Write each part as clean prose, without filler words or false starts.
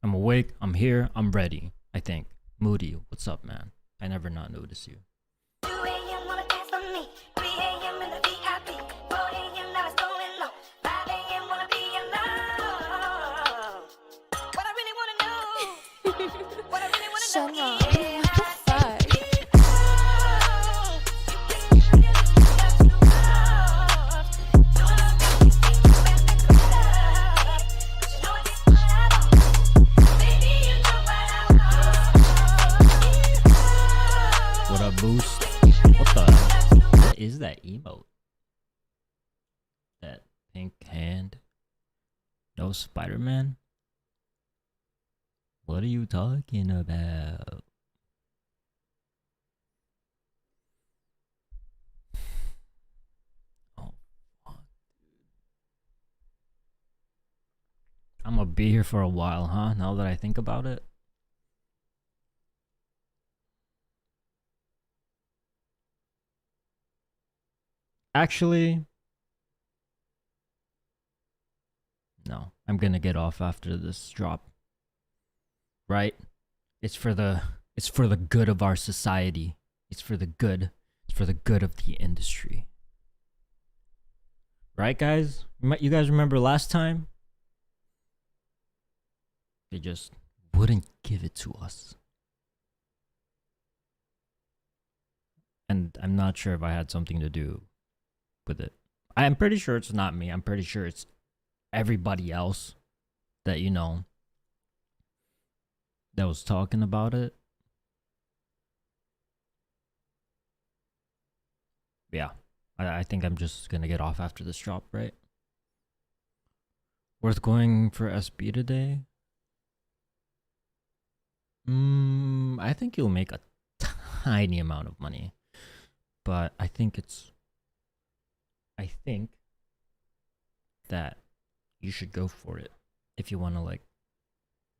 I'm awake. I'm here. I'm ready. I think. Moody, what's up, man? I never not notice you. Shut up. What the fuck? What up, Boost? What is that emote? That pink hand? No Spider-Man? What are you talking about? Oh, fuck, dude. I'm gonna be here for a while, huh? Now that I think about it. Actually, no. I'm gonna get off after this drop. Right? It's for the good of our society. It's for the good of the industry. Right, guys? You guys remember last time? They just wouldn't give it to us. And I'm not sure if I had something to do with it. I'm pretty sure it's not me. I'm pretty sure it's everybody else that, you know, that was talking about it. Yeah, I think I'm just gonna get off after this drop, right? Worth going for SB today? I think you'll make a tiny amount of money, but I think that you should go for it if you want to like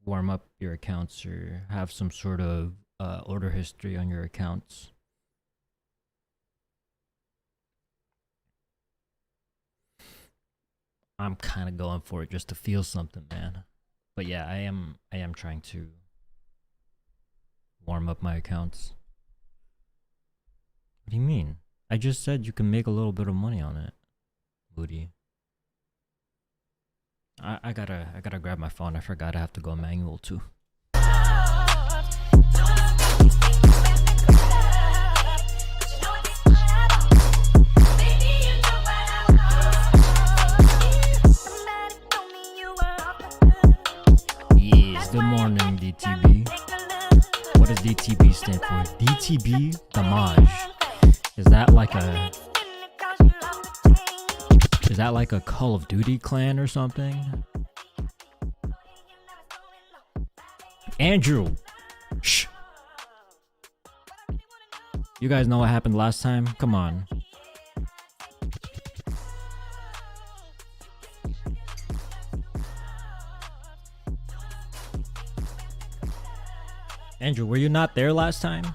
warm up your accounts or have some sort of order history on your accounts. I'm kind of going for it just to feel something, man. But yeah, I am trying to warm up my accounts. What do you mean? I just said you can make a little bit of money on it, Woody. I gotta grab my phone. I forgot I have to go manual too. Yes, good morning, DTB. What does DTB stand for? DTB Damage. Is that like a Call of Duty clan or something? Andrew! Shh! You guys know what happened last time? Come on. Andrew, were you not there last time?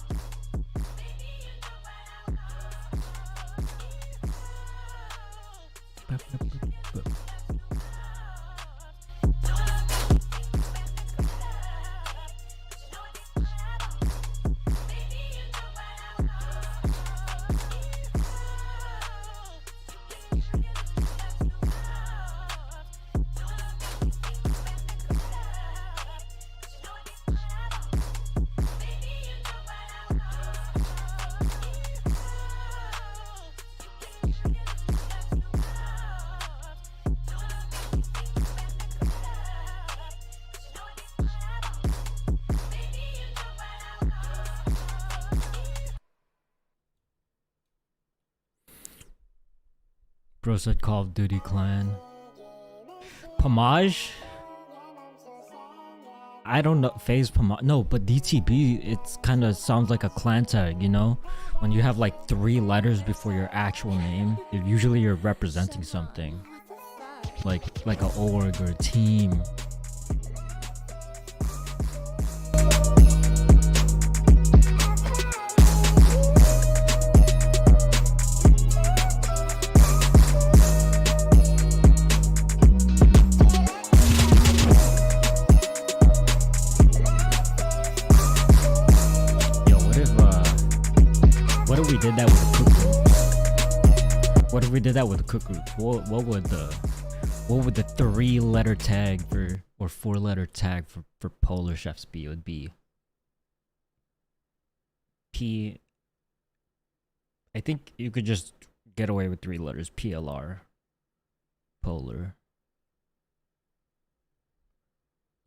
Bro said Call of Duty clan. Pomage? I don't know. Phase Pomage. No, but DTB, it's kind of sounds like a clan tag, you know? When you have like 3 letters before your actual name, usually you're representing something. Like a org or a team. did that with a cook group? What if we did that with a cook group? What would the 3-letter tag for, or 4-letter tag for Polar Chefs be? It would be P. I think you could just get away with 3 letters. PLR. Polar.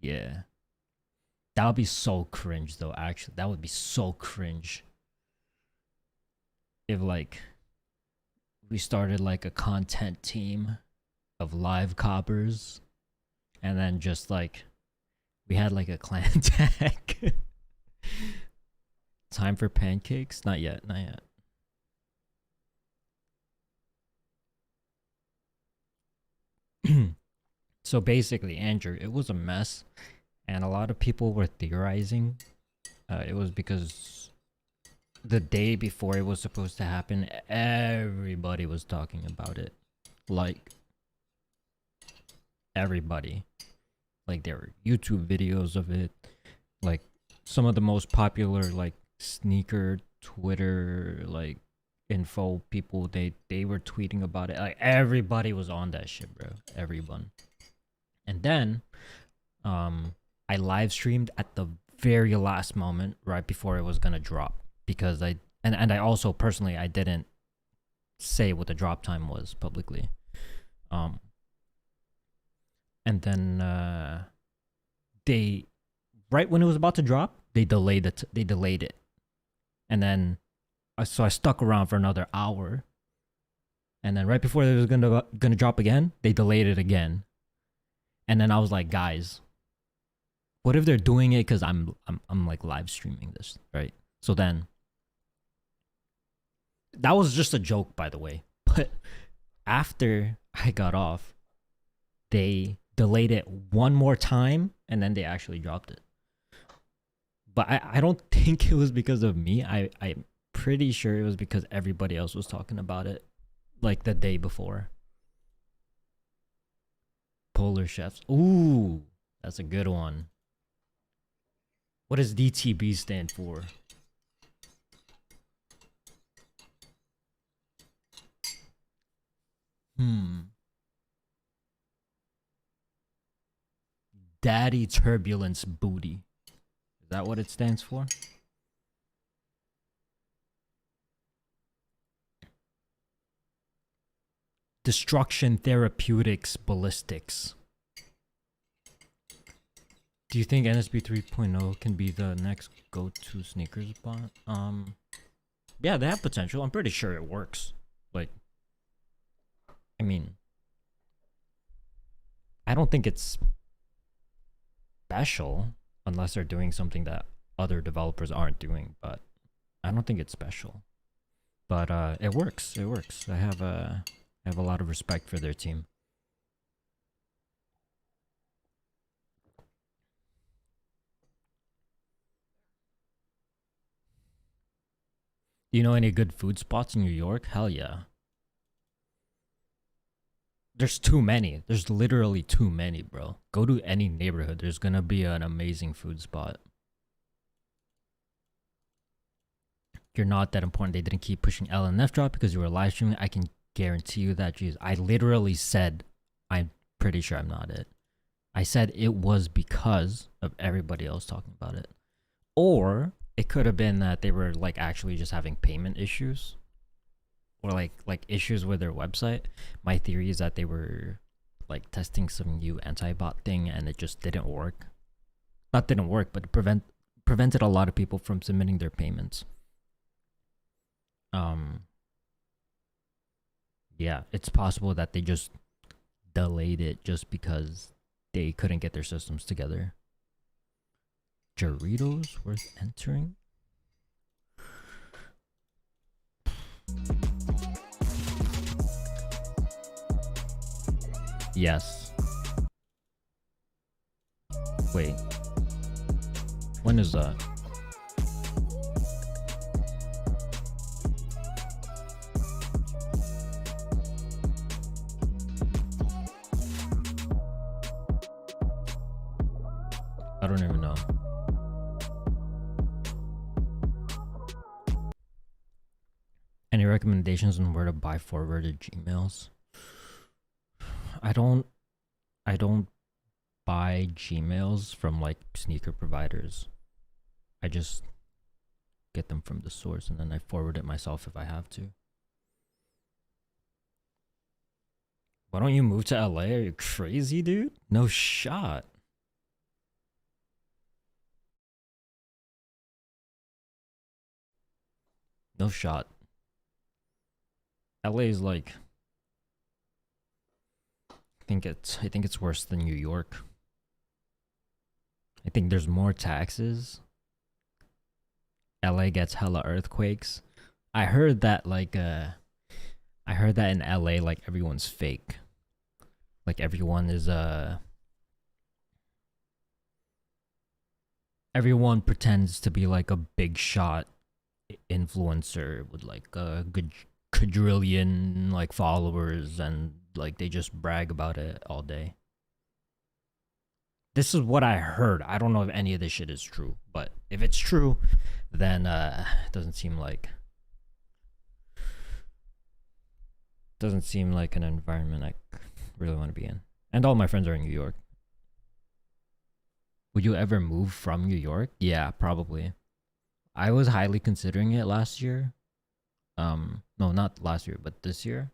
Yeah. That would be so cringe though, actually. That would be so cringe. If like we started like a content team of live coppers and then just like we had like a clan tag. Time for pancakes? Not yet, not yet. So basically, Andrew, it was a mess, and a lot of people were theorizing. It was because the day before it was supposed to happen, everybody was talking about it. Like, everybody. Like, there were YouTube videos of it. Like, some of the most popular, like, sneaker, Twitter, like, info people, they were tweeting about it. Like, everybody was on that shit, bro. Everyone. And then, I live streamed at the very last moment, right before it was gonna drop, because I also personally I didn't say what the drop time was publicly. And then they, right when it was about to drop, they delayed it, and then so I stuck around for another hour, and then right before it was gonna drop again, they delayed it again. And then I was like, guys, what if they're doing it because I'm like live streaming this, right? So then that was just a joke, by the way. But after I got off, they delayed it one more time, and then they actually dropped it. But I don't think it was because of me. I'm pretty sure it was because everybody else was talking about it like the day before. Polar Chefs. Ooh, that's a good one. What does DTB stand for? Daddy Turbulence Booty. Is that what it stands for? Destruction Therapeutics Ballistics. Do you think NSB 3.0 can be the next go-to sneakers bot? Yeah, they have potential. I'm pretty sure it works. Like, I mean, I don't think it's special unless they're doing something that other developers aren't doing, but I don't think it's special. But it works. It works. I have a lot of respect for their team. Do you know any good food spots in New York? Hell yeah. There's too many. There's literally too many, bro. Go to any neighborhood. There's gonna be an amazing food spot. You're not that important. They didn't keep pushing L and F drop because you were live streaming. I can guarantee you that. Jeez, I literally said, I'm pretty sure I'm not it. I said it was because of everybody else talking about it. Or it could have been that they were like actually just having payment issues, or like issues with their website. My theory is that they were like testing some new anti-bot thing and it just didn't work. Not didn't work, but prevented a lot of people from submitting their payments. Yeah, it's possible that they just delayed it just because they couldn't get their systems together. Doritos worth entering? Yes. Wait. When is that? I don't even know. recommendations on where to buy forwarded Gmails? I don't buy Gmails from like sneaker providers. I just get them from the source and then I forward it myself if I have to. Why don't you move to LA? Are you crazy, dude? No shot. No shot. LA is like I think it's worse than New York. I think there's more taxes. LA gets hella earthquakes. I heard that in LA like everyone's fake. Like everyone is everyone pretends to be like a big shot influencer with like a good quadrillion like followers and like they just brag about it all day. This is what I heard. I don't know if any of this shit is true, but if it's true, then it doesn't seem like an environment I really want to be in. And all my friends are in New York. Would you ever move from New York? Yeah, probably. I was highly considering it last year. No, not last year, but this year.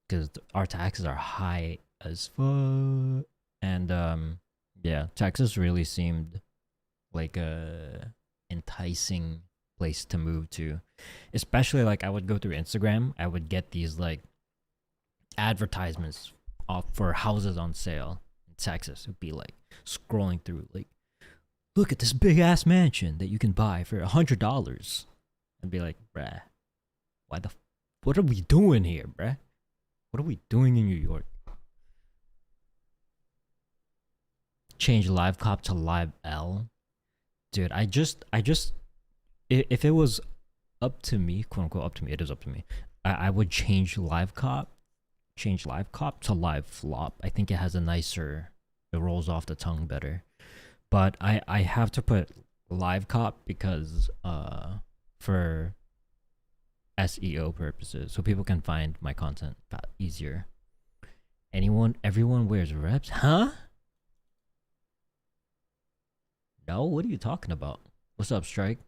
Because our taxes are high as fuck. And yeah, Texas really seemed like a enticing place to move to. Especially like I would go through Instagram, I would get these like advertisements for houses on sale in Texas. It'd be like scrolling through like, look at this big ass mansion that you can buy for $100. I'd be like, bruh, what are we doing here, bruh? What are we doing in New York? Change live cop to live L. Dude, I just if it was up to me, quote unquote up to me, it is up to me. I would change live cop to live flop. I think it has a nicer, it rolls off the tongue better. But I have to put live cop because for SEO purposes, so people can find my content easier. Everyone wears reps, huh? No, what are you talking about? What's up, Strike?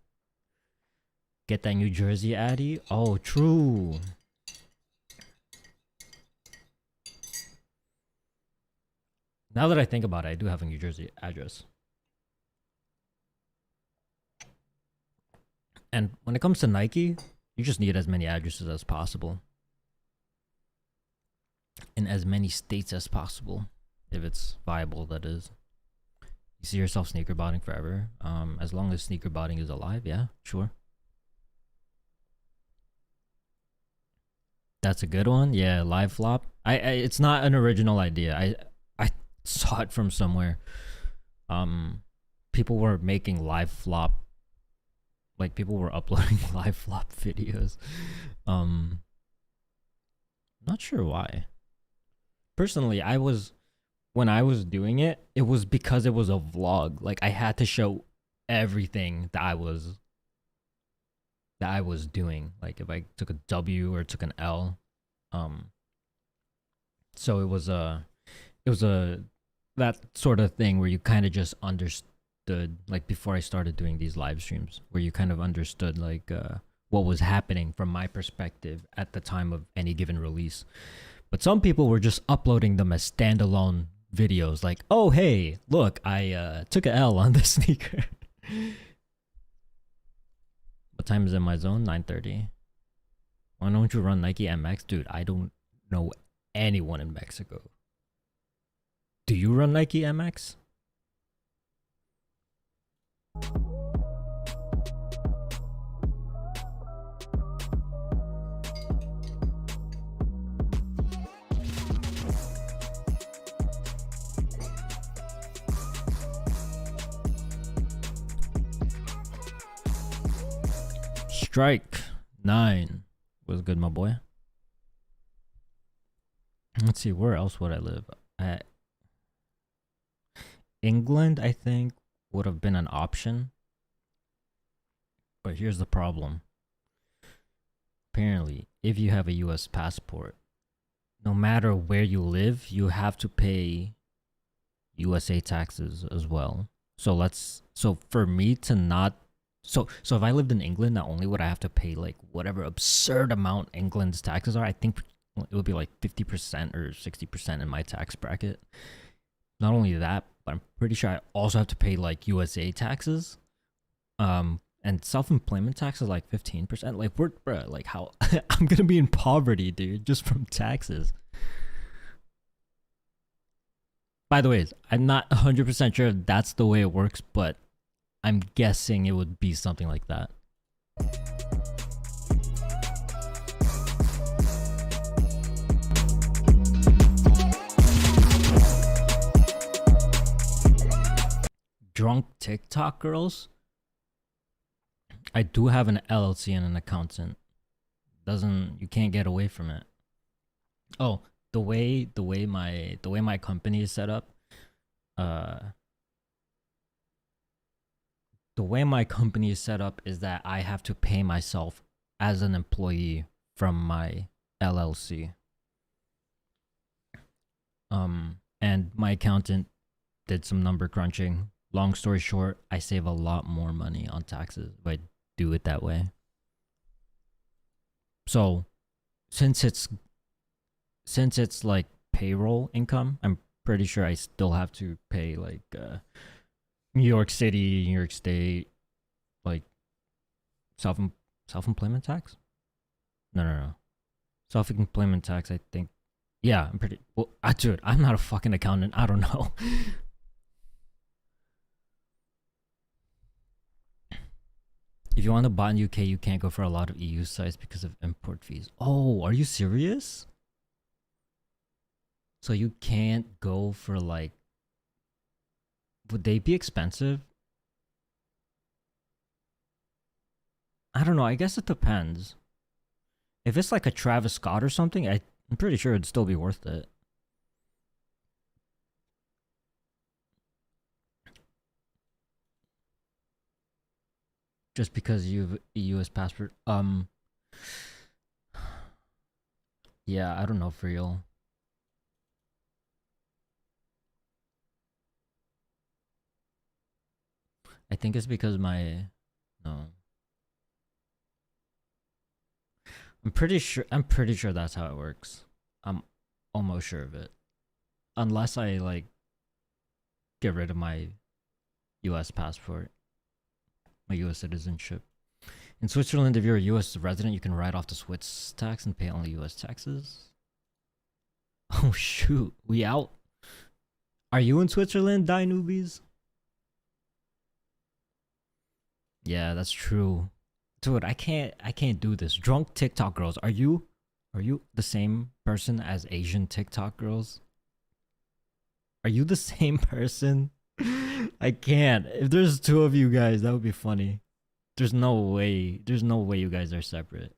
Get that New Jersey Addy? Oh, true. Now that I think about it, I do have a New Jersey address. And when it comes to Nike, you just need as many addresses as possible. In as many states as possible. If it's viable, that is. You see yourself sneakerbotting forever? As long as sneakerbotting is alive, yeah, sure. That's a good one. Yeah, live flop. It's not an original idea. I saw it from somewhere. People were making live flop. Like people were uploading live flop videos. Not sure why. Personally, when I was doing it, it was because it was a vlog. Like I had to show everything that I was doing. Like if I took a W or took an L. So it was that sort of thing where you kind of just understood, like before I started doing these live streams, where you kind of understood like what was happening from my perspective at the time of any given release. But some people were just uploading them as standalone videos, like, oh hey, look, I took an L on this sneaker. What time is in my zone? 9:30. Why don't you run Nike MX? Dude, I don't know anyone in Mexico. Do you run Nike MX? Strike 9 was good, my boy. Let's see, where else would I live? England, I think, would have been an option. But here's the problem. apparently, if you have a US passport, no matter where you live, you have to pay USA taxes as well. So for me to not so if I lived in England, not only would I have to pay like whatever absurd amount England's taxes are, I think it would be like 50% or 60% in my tax bracket. Not only that, but I'm pretty sure I also have to pay like USA taxes. And self-employment tax is like 15%. Like bruh, like how I'm gonna be in poverty, dude, just from taxes. By the way, I'm not 100% sure if that's the way it works, but I'm guessing it would be something like that. Drunk TikTok girls? I do have an LLC and an accountant. You can't get away from it. Oh, the way my company is set up, the way my company is set up is that I have to pay myself as an employee from my LLC. And my accountant did some number crunching. Long story short, I save a lot more money on taxes if I do it that way. So, since it's like payroll income, I'm pretty sure I still have to pay like New York City, New York State, like self-employment tax. No. Self-employment tax, I think. Yeah, I'm pretty well. Dude, I'm not a fucking accountant. I don't know. If you want to buy in UK, you can't go for a lot of EU sites because of import fees. Oh, are you serious? So you can't go for like... Would they be expensive? I don't know. I guess it depends. If it's like a Travis Scott or something, I'm pretty sure it'd still be worth it. Just because you have a US passport. Yeah, I don't know for real. I think it's because no. I'm pretty sure that's how it works. I'm almost sure of it. Unless I like get rid of my US passport, my US citizenship. In Switzerland, if you're a US resident, you can write off the Swiss tax and pay only US taxes. Oh shoot, we out. Are you in Switzerland, die newbies? Yeah, that's true. Dude, I can't do this. Drunk TikTok girls. Are you the same person as Asian TikTok girls? Are you the same person? I can't. If there's two of you guys, that would be funny. There's no way you guys are separate.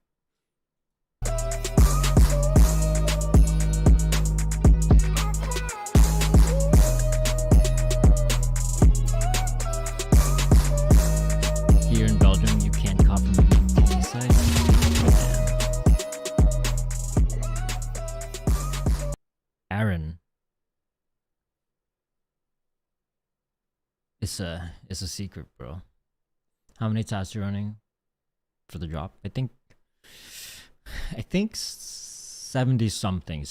Here in Belgium, you can't cop from any site. Aaron. It's a secret, bro. How many tasks are you running for the drop? I think 70 something.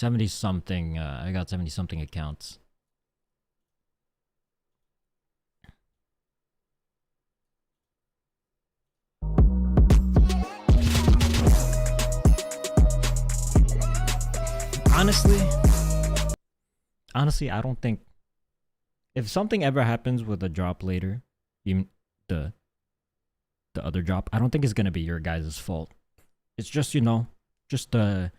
I got 70 something accounts. Honestly, I don't think if something ever happens with a drop later, even the other drop, I don't think it's gonna be your guys' fault. It's just, just a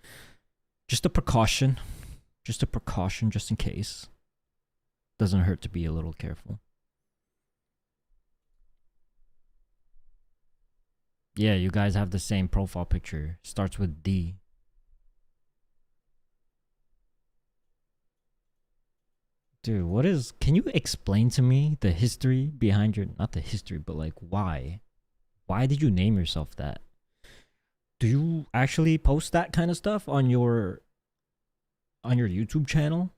precaution. Just a precaution, just in case. Doesn't hurt to be a little careful. Yeah, you guys have the same profile picture. Starts with D. Dude, can you explain to me the history behind not the history, but like why? Why did you name yourself that? Do you actually post that kind of stuff on your YouTube channel?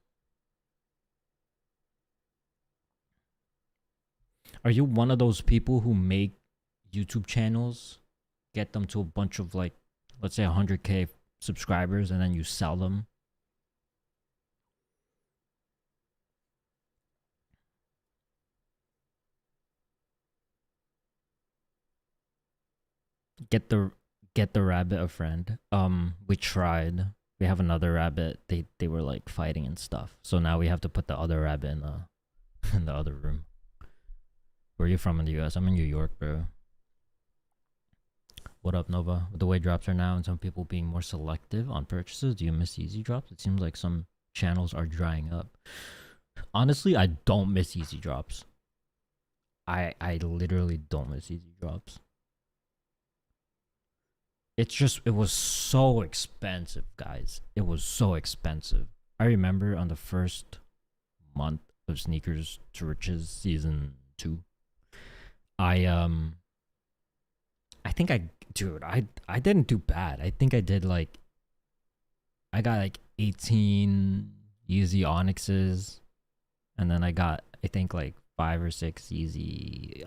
Are you one of those people who make YouTube channels, get them to a bunch of like, let's say 100K subscribers, and then you sell them? Get the get the rabbit a friend. We tried. We have another rabbit. They were like fighting and stuff. So now we have to put the other rabbit in the in the other room. Where are you from in the US? I'm in New York, bro. What up, Nova? With the way drops are now and some people being more selective on purchases, do you miss easy drops? It seems like some channels are drying up. Honestly, I don't miss easy drops. I literally don't miss easy drops. It's just it was so expensive, guys. It was so expensive. I remember on the first month of Sneakers to Riches season 2, I I think I dude, I didn't do bad. I think I did like I got like 18 Yeezy Onyxes, and then I got I think like 5 or 6 Yeezy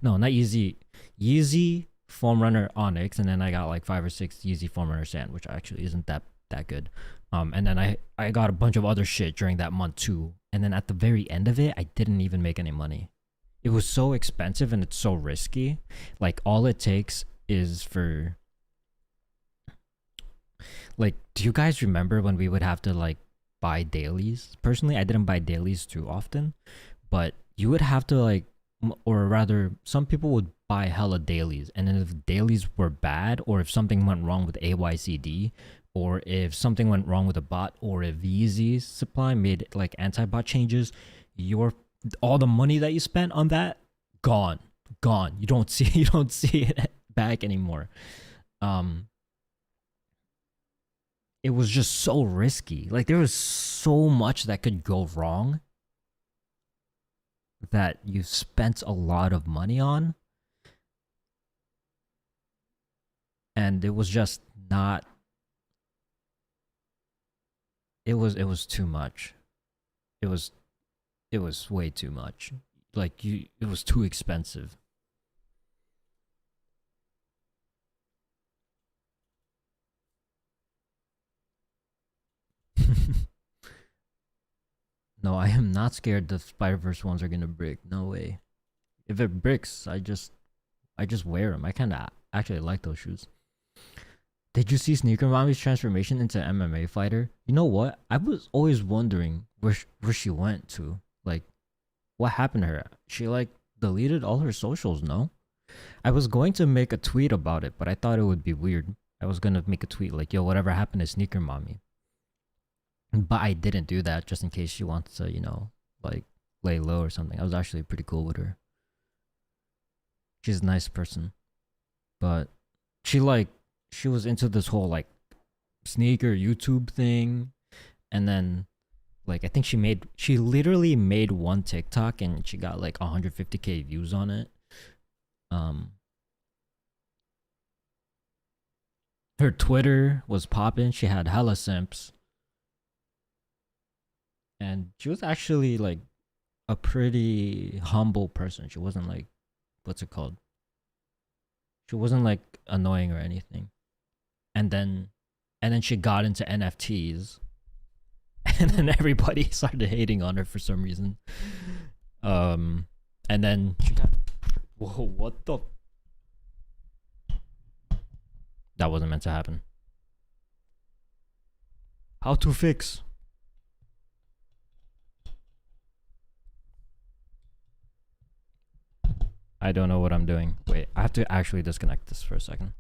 no, not Yeezy Foam Runner Onyx, and then I got like 5 or 6 Yeezy Foam Runner Sand, which actually isn't that good. And then I got a bunch of other shit during that month too. And then at the very end of it, I didn't even make any money. It was so expensive and it's so risky. Like all it takes is for like, do you guys remember when we would have to like buy dailies? Personally, I didn't buy dailies too often, but you would have to like, or rather, some people would buy hella dailies, and then if dailies were bad, or if something went wrong with AYCD, or if something went wrong with a bot, or if Yeezy's supply made like anti-bot changes, your all the money that you spent on that gone, gone. You don't see it back anymore. Um, it was just so risky. Like there was so much that could go wrong that you spent a lot of money on, and it was just not it was too much. It was it was way too much. Like you it was too expensive. No, I am not scared the Spider-Verse ones are gonna break. No way. If it breaks, I just wear them. I kind of actually like those shoes. Did you see Sneaker Mommy's transformation into MMA fighter? You know what? I was always wondering where she went to. Like, what happened to her? She like deleted all her socials. No, I was going to make a tweet about it, but I thought it would be weird. I was gonna make a tweet like, "Yo, whatever happened to Sneaker Mommy?" But I didn't do that just in case she wants to, like lay low or something. I was actually pretty cool with her. She's a nice person, but she like she was into this whole like sneaker YouTube thing, and then like I think she literally made one TikTok and she got like 150K views on it. Um, her Twitter was popping. She had hella simps, and she was actually like a pretty humble person. She wasn't like what's it called? She wasn't like annoying or anything. And then she got into NFTs, and then everybody started hating on her for some reason. Um, and then she got whoa, what the? That wasn't meant to happen. How to fix? I don't know what I'm doing. Wait, I have to actually disconnect this for a second.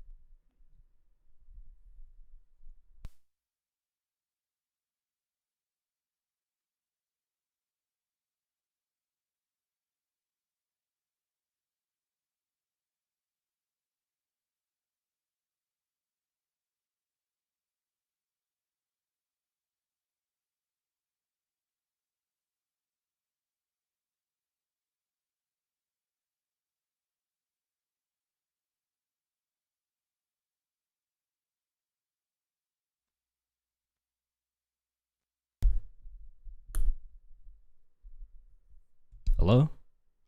Hello?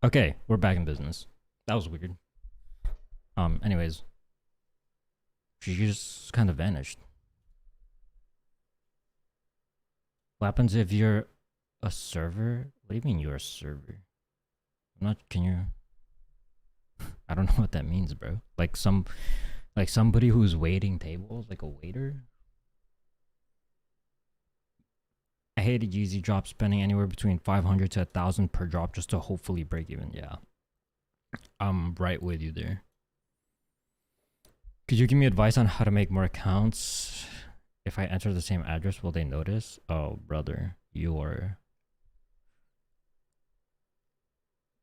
Okay, we're back in business. That was weird. Anyways, she just kind of vanished. What happens if you're a server? What do you mean you're a server? I'm not, can you? I don't know what that means, bro. Like somebody who's waiting tables, like a waiter? I hated Yeezy drop, spending anywhere between 500 to 1,000 per drop just to hopefully break even. Yeah. I'm right with you there. Could you give me advice on how to make more accounts? If I enter the same address, will they notice? Oh, brother,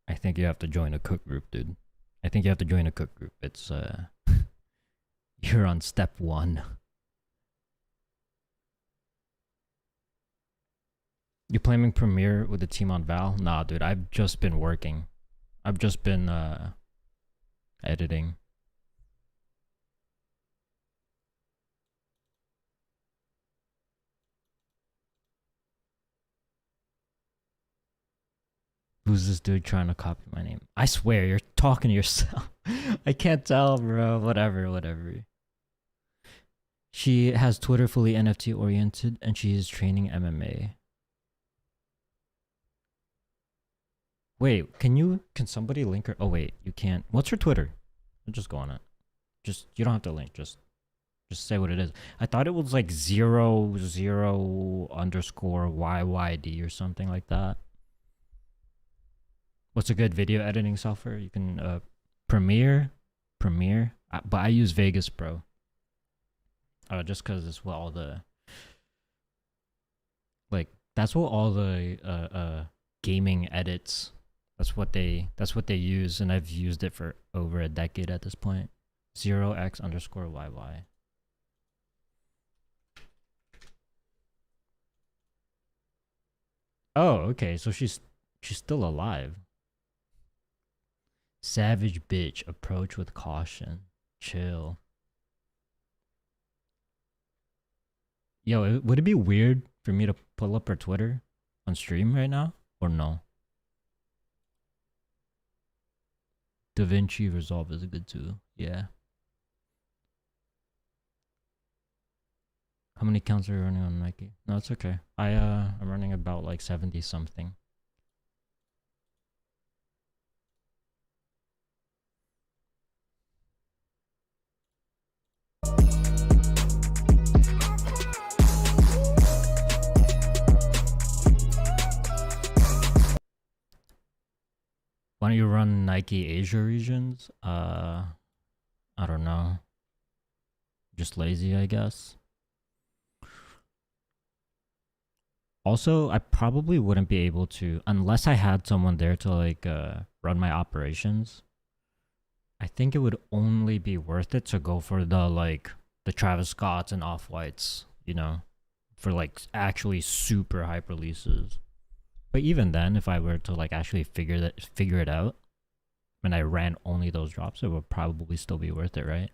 I think you have to join a cook group, dude. I think you have to join a cook group. It's, you're on step 1. You playing Premiere with the team on Val? Nah, dude, I've just been working. I've just been, editing. Who's this dude trying to copy my name? I swear, you're talking to yourself. I can't tell, bro. Whatever. She has Twitter fully NFT oriented and she is training MMA. Wait, can somebody link her? Oh wait, you can't. What's her Twitter? I'll just go on it. Just, you don't have to link, just say what it is. I thought it was like 00_YYD or something like that. What's a good video editing software? You can Premiere, but I use Vegas Pro. Just because it's what all the, like, that's what all the gaming edits. That's what they use, and I've used it for over a decade at this point. 0x_YY. Oh, okay. So she's still alive. Savage bitch, approach with caution. Chill. Yo, would it be weird for me to pull up her Twitter on stream right now? Or no? DaVinci Resolve is a good tool. Yeah. How many counts are you running on Nike? No, it's okay. I'm running about like 70 something. Why don't you run Nike Asia regions? I don't know. Just lazy, I guess. Also, I probably wouldn't be able to, unless I had someone there to like run my operations. I think it would only be worth it to go for the Travis Scotts and Off-Whites, you know, for like actually super hype releases. But even then, if I were to like actually figure it out, and I ran only those drops, it would probably still be worth it, right?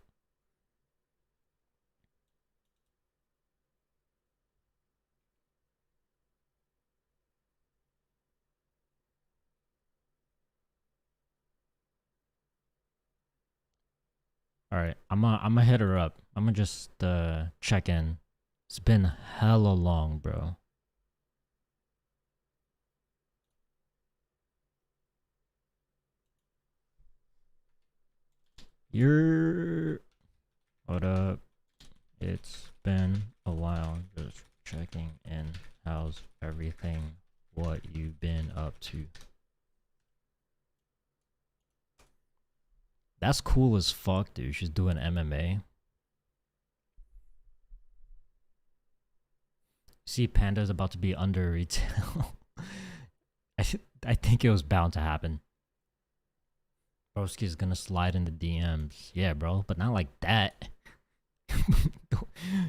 All right, I'm gonna hit her up. I'm gonna just check in. It's been hella long, bro. What up? It's been a while. Just checking in. How's everything? What you been up to? That's cool as fuck, dude. She's doing MMA. See, Panda's about to be under retail. I think it was bound to happen. Broski's gonna slide in the DMs. Yeah, bro, but not like that.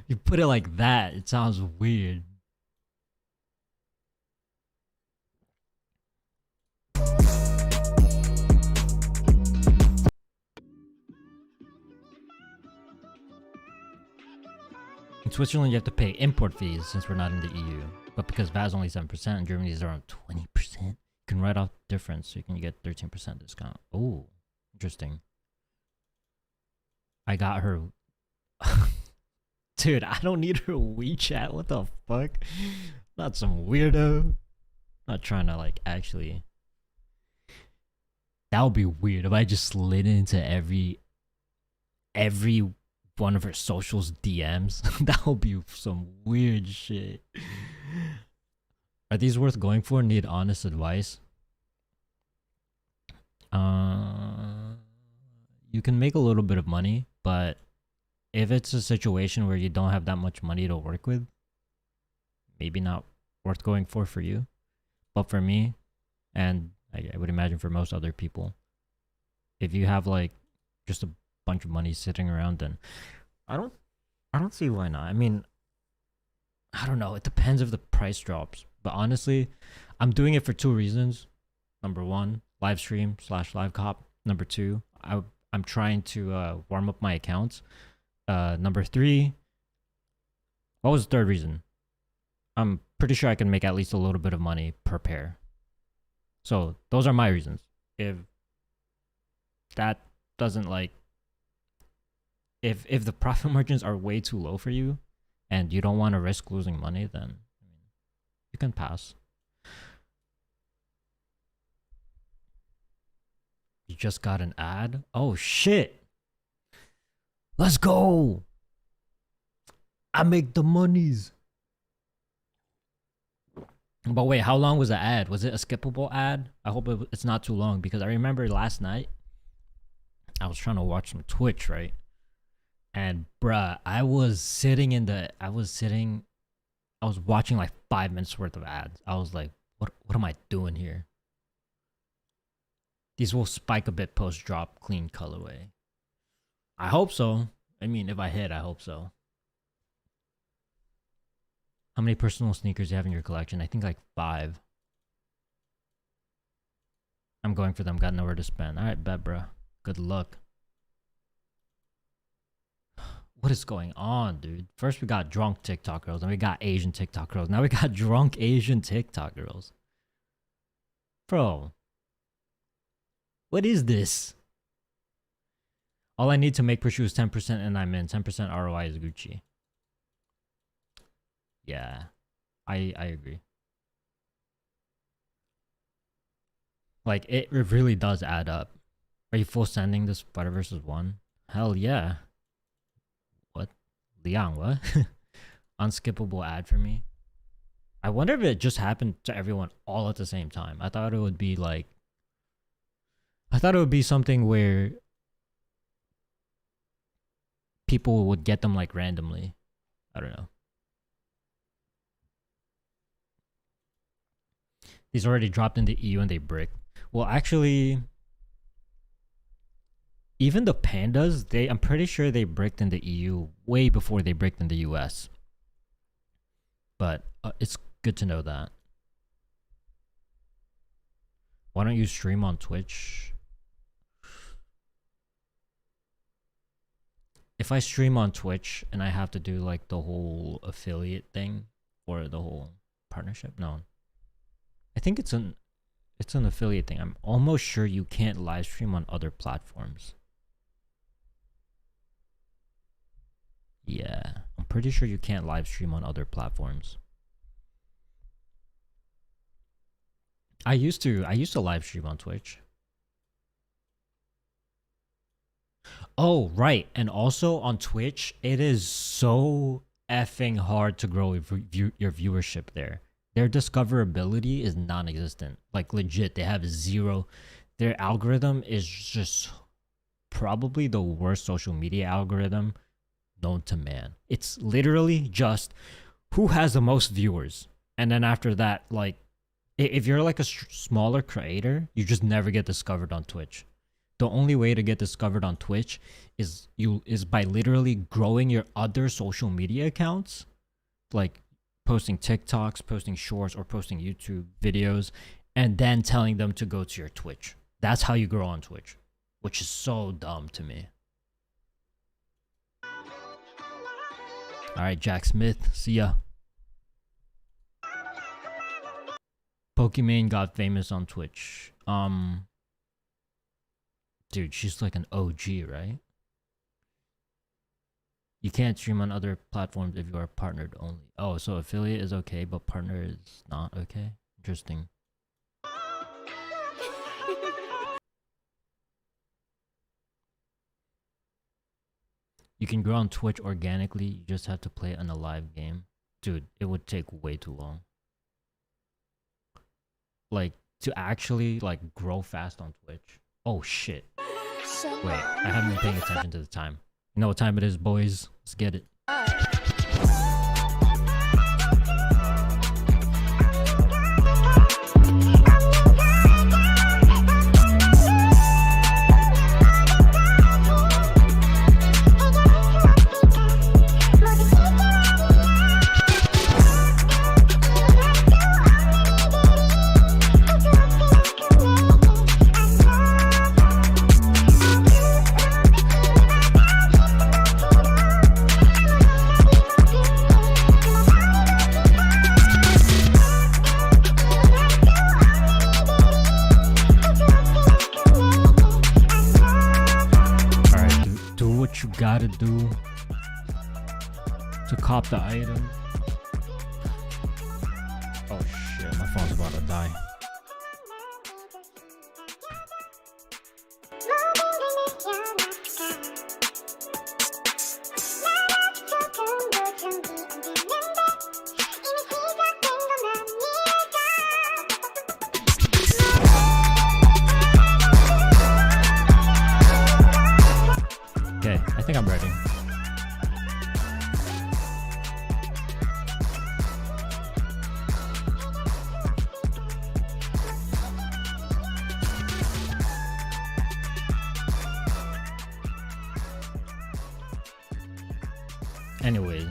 You put it like that, it sounds weird. In Switzerland, you have to pay import fees since we're not in the EU. But because VAT is only 7% and Germany is around 20%, can write off difference, so you can get 13% discount. Oh, interesting. I got her. Dude, I don't need her WeChat. What the fuck? Not some weirdo. Not trying to like actually. That would be weird if I just slid into every one of her socials DMs. That would be some weird shit. Are these worth going for? Need honest advice. You can make a little bit of money, but if it's a situation where you don't have that much money to work with, maybe not worth going for you. But for me, and I would imagine for most other people, if you have like just a bunch of money sitting around, then I don't see why not. I mean, I don't know. It depends if the price drops. But honestly, I'm doing it for two reasons. Number one, live stream / live cop. Number two, I'm trying to warm up my accounts. Number three, what was the third reason? I'm pretty sure I can make at least a little bit of money per pair. So those are my reasons. If that doesn't like, if the profit margins are way too low for you and you don't want to risk losing money, then you can pass. You just got an ad? Oh shit. Let's go. I make the monies. But wait, how long was the ad? Was it a skippable ad? I hope it's not too long, because I remember last night I was trying to watch some Twitch, right? And bruh, I was watching like 5 minutes worth of ads. I was like, what am I doing here? These will spike a bit post drop, clean colorway. I hope so. I mean, if I hit, I hope so. How many personal sneakers do you have in your collection? I think like 5. I'm going for them. Got nowhere to spend. All right, bet, bro. Good luck. What is going on, dude? First we got drunk TikTok girls, then we got Asian TikTok girls. Now we got drunk Asian TikTok girls. Bro. What is this? All I need to make per shoe is 10% and I'm in. 10% ROI is Gucci. Yeah, I agree. Like, it really does add up. Are you full sending this Spider versus 1? Hell yeah. What? Liang, what? Unskippable ad for me. I wonder if it just happened to everyone all at the same time. I thought it would be something where people would get them like randomly. I don't know. These already dropped in the EU and they brick. Well, actually, even the pandas, I'm pretty sure they bricked in the EU way before they bricked in the US. But it's good to know that. Why don't you stream on Twitch? If I stream on Twitch and I have to do like the whole affiliate thing or the whole partnership, no. I think it's an affiliate thing. I'm almost sure you can't live stream on other platforms. Yeah, I'm pretty sure you can't live stream on other platforms. I used to live stream on Twitch. Oh, right. And also on Twitch, it is so effing hard to grow your viewership there. Their discoverability is non-existent. Like, legit, they have 0. Their algorithm is just probably the worst social media algorithm known to man. It's literally just who has the most viewers. And then after that, like, if you're like a smaller creator, you just never get discovered on Twitch. The only way to get discovered on Twitch is by literally growing your other social media accounts, like posting TikToks, posting shorts, or posting YouTube videos, and then telling them to go to your Twitch. That's how you grow on Twitch, which is so dumb to me. All right, Jack Smith, see ya. Pokimane got famous on Twitch. Dude, she's like an OG, right? You can't stream on other platforms if you are partnered only. Oh, so affiliate is okay, but partner is not okay? Interesting. You can grow on Twitch organically, you just have to play on a live game. Dude, it would take way too long. Like, to actually, like, grow fast on Twitch. Oh, shit. Wait, I haven't been paying attention to the time. You know what time it is, boys? Let's get it. You gotta do to cop the item. Oh shit, my phone's about to die. Okay, I think I'm ready. Anyway.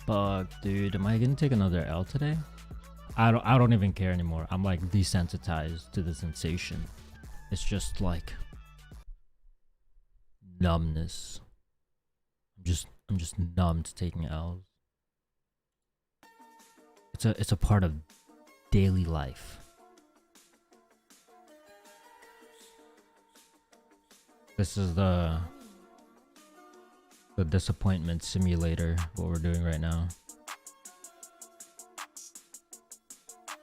Fuck, dude, am I gonna take another L today? I don't even care anymore. I'm like desensitized to the sensation. It's just like numbness. I'm just numb to taking L's. It's a part of daily life. This is the disappointment simulator, what we're doing right now.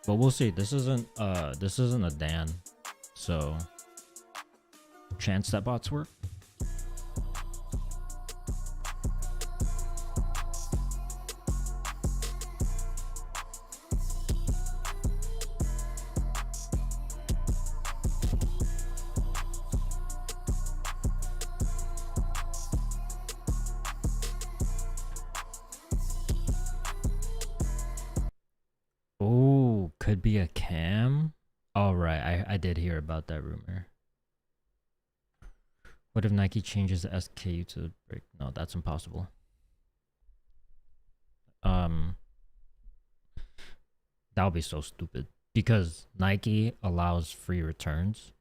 But we'll see. This isn't a Dan, so chance that bots work. Oh, could be a cam. All right, I did hear about that rumor. What if Nike changes the SKU to the brick? No, that's impossible. That would be so stupid because Nike allows free returns,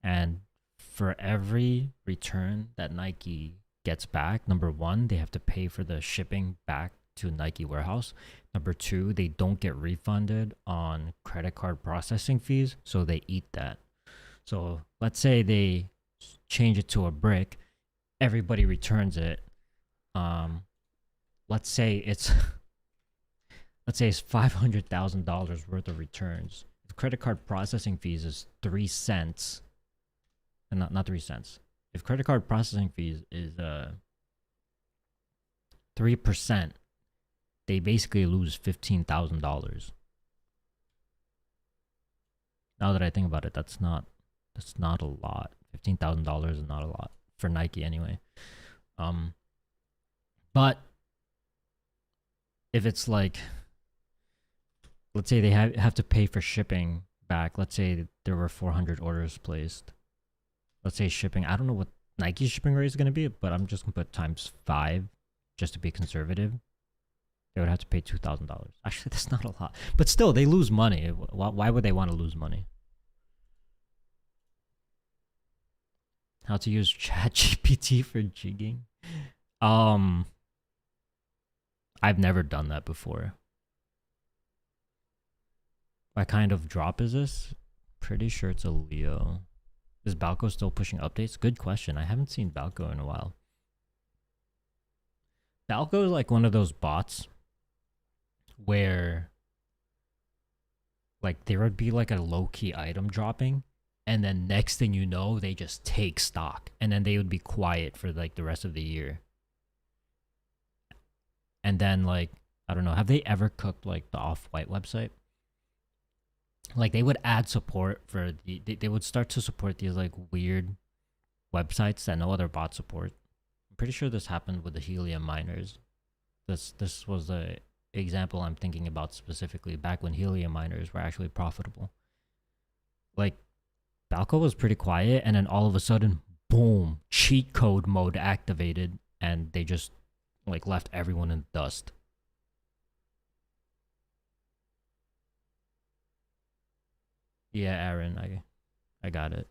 and for every return that Nike gets back, number one, they have to pay for the shipping back to Nike warehouse. Number two, they don't get refunded on credit card processing fees, so they eat that. So let's say they change it to a brick, everybody returns it. Let's say it's $500,000 worth of returns. The credit card processing fees is 3 cents, and not 3 cents. If credit card processing fees is 3%, they basically lose $15,000. Now that I think about it, that's not a lot. $15,000 is not a lot for Nike anyway. But if it's like, let's say they have to pay for shipping back. Let's say there were 400 orders placed. Let's say shipping, I don't know what Nike's shipping rate is going to be, but I'm just going to put times 5 just to be conservative. They would have to pay $2,000. Actually, that's not a lot. But still, they lose money. Why would they want to lose money? How to use ChatGPT for jigging? I've never done that before. What kind of drop is this? Pretty sure it's a Leo. Is Balco still pushing updates? Good question. I haven't seen Balco in a while. Balco is like one of those bots where like there would be like a low-key item dropping, and then next thing you know, they just take stock, and then they would be quiet for like the rest of the year. And then like, I don't know, have they ever cooked like the Off-White website? Like they would add support for they would start to support these like weird websites that no other bot support. I'm pretty sure this happened with the helium miners. This was the example I'm thinking about specifically, back when helium miners were actually profitable. Like Balco was pretty quiet, and then all of a sudden, boom, cheat code mode activated, and they just like left everyone in dust. Yeah, Aaron, I got it.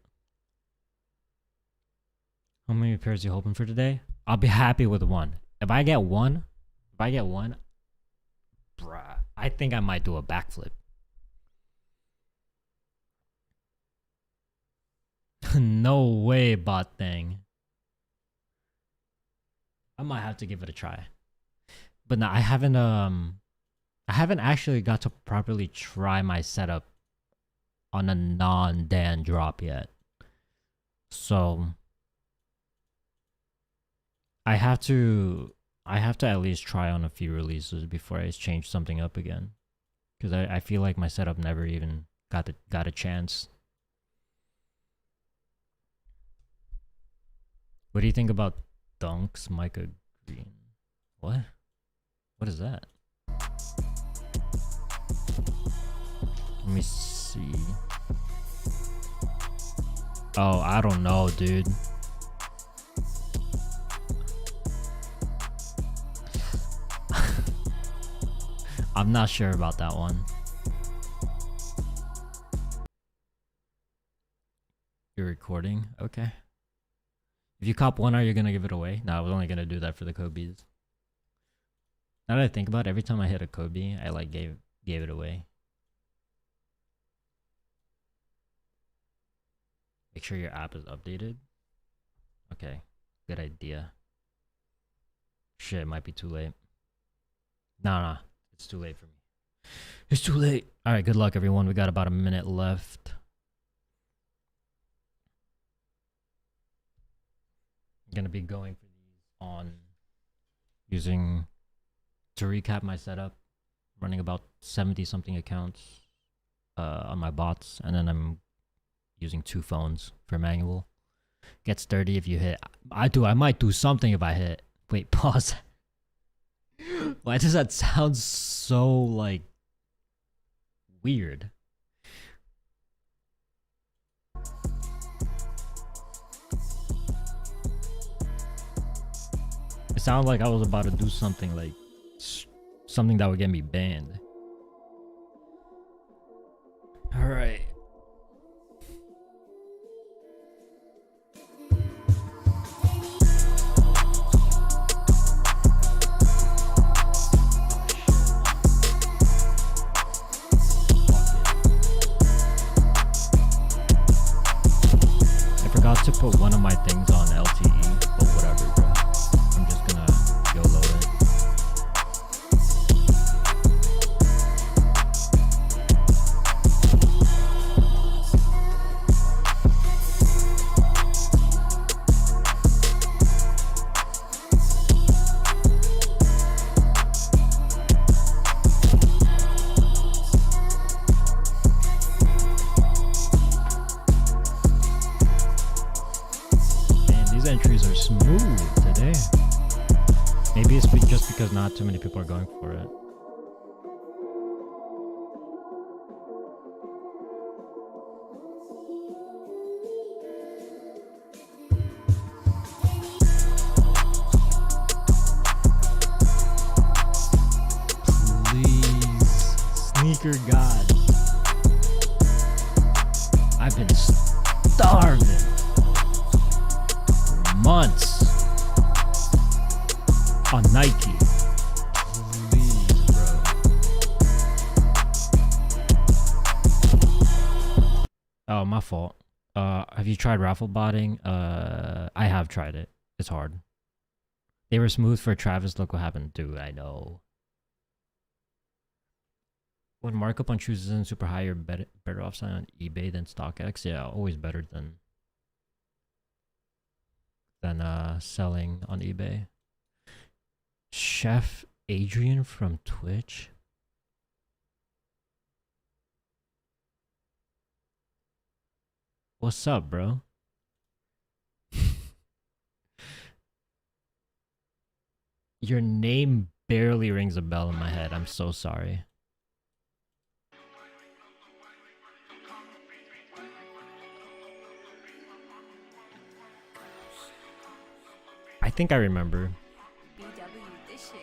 How many pairs are you hoping for today? I'll be happy with one. If I get one, bruh, I think I might do a backflip. No way, bot thing. I might have to give it a try. But no, I haven't actually got to properly try my setup on a non-Dan drop yet. So I have to at least try on a few releases before I change something up again, because I feel like my setup never even got a chance. What do you think about Dunks Micah Green? What is that? Let me see. Oh, I don't know, dude. I'm not sure about that one. You're recording? Okay. If you cop one, are you gonna give it away? No, I was only gonna do that for the Kobe's. Now that I think about it, every time I hit a Kobe, I like gave it away. Make sure your app is updated. Okay, good idea. Shit, it might be too late. Nah, it's too late for me. It's too late. All right, good luck, everyone. We got about a minute left. I'm gonna be going for these on using, to recap my setup, running about 70 something accounts on my bots, and then I'm using 2 phones for manual. Gets 30 if you hit. I might do something if I hit. Wait, pause. Why does that sound so like weird? It sounded like I was about to do something like something that would get me banned. All right. I forgot to put one of my things on LTE, but whatever, bro. I'm just gonna YOLO it. Man, these entries are smooth today. Maybe it's just because not too many people are going for it. Sneaker God. I've been starving for months on Nike. Please, bro. Oh, my fault. Have you tried raffle botting? I have tried it. It's hard. They were smooth for Travis. Look what happened. Dude, I know. When markup on shoes isn't super high, you're better off selling on eBay than StockX. Yeah, always better than selling on eBay. Chef Adrian from Twitch. What's up, bro? Your name barely rings a bell in my head. I'm so sorry. I think I remember.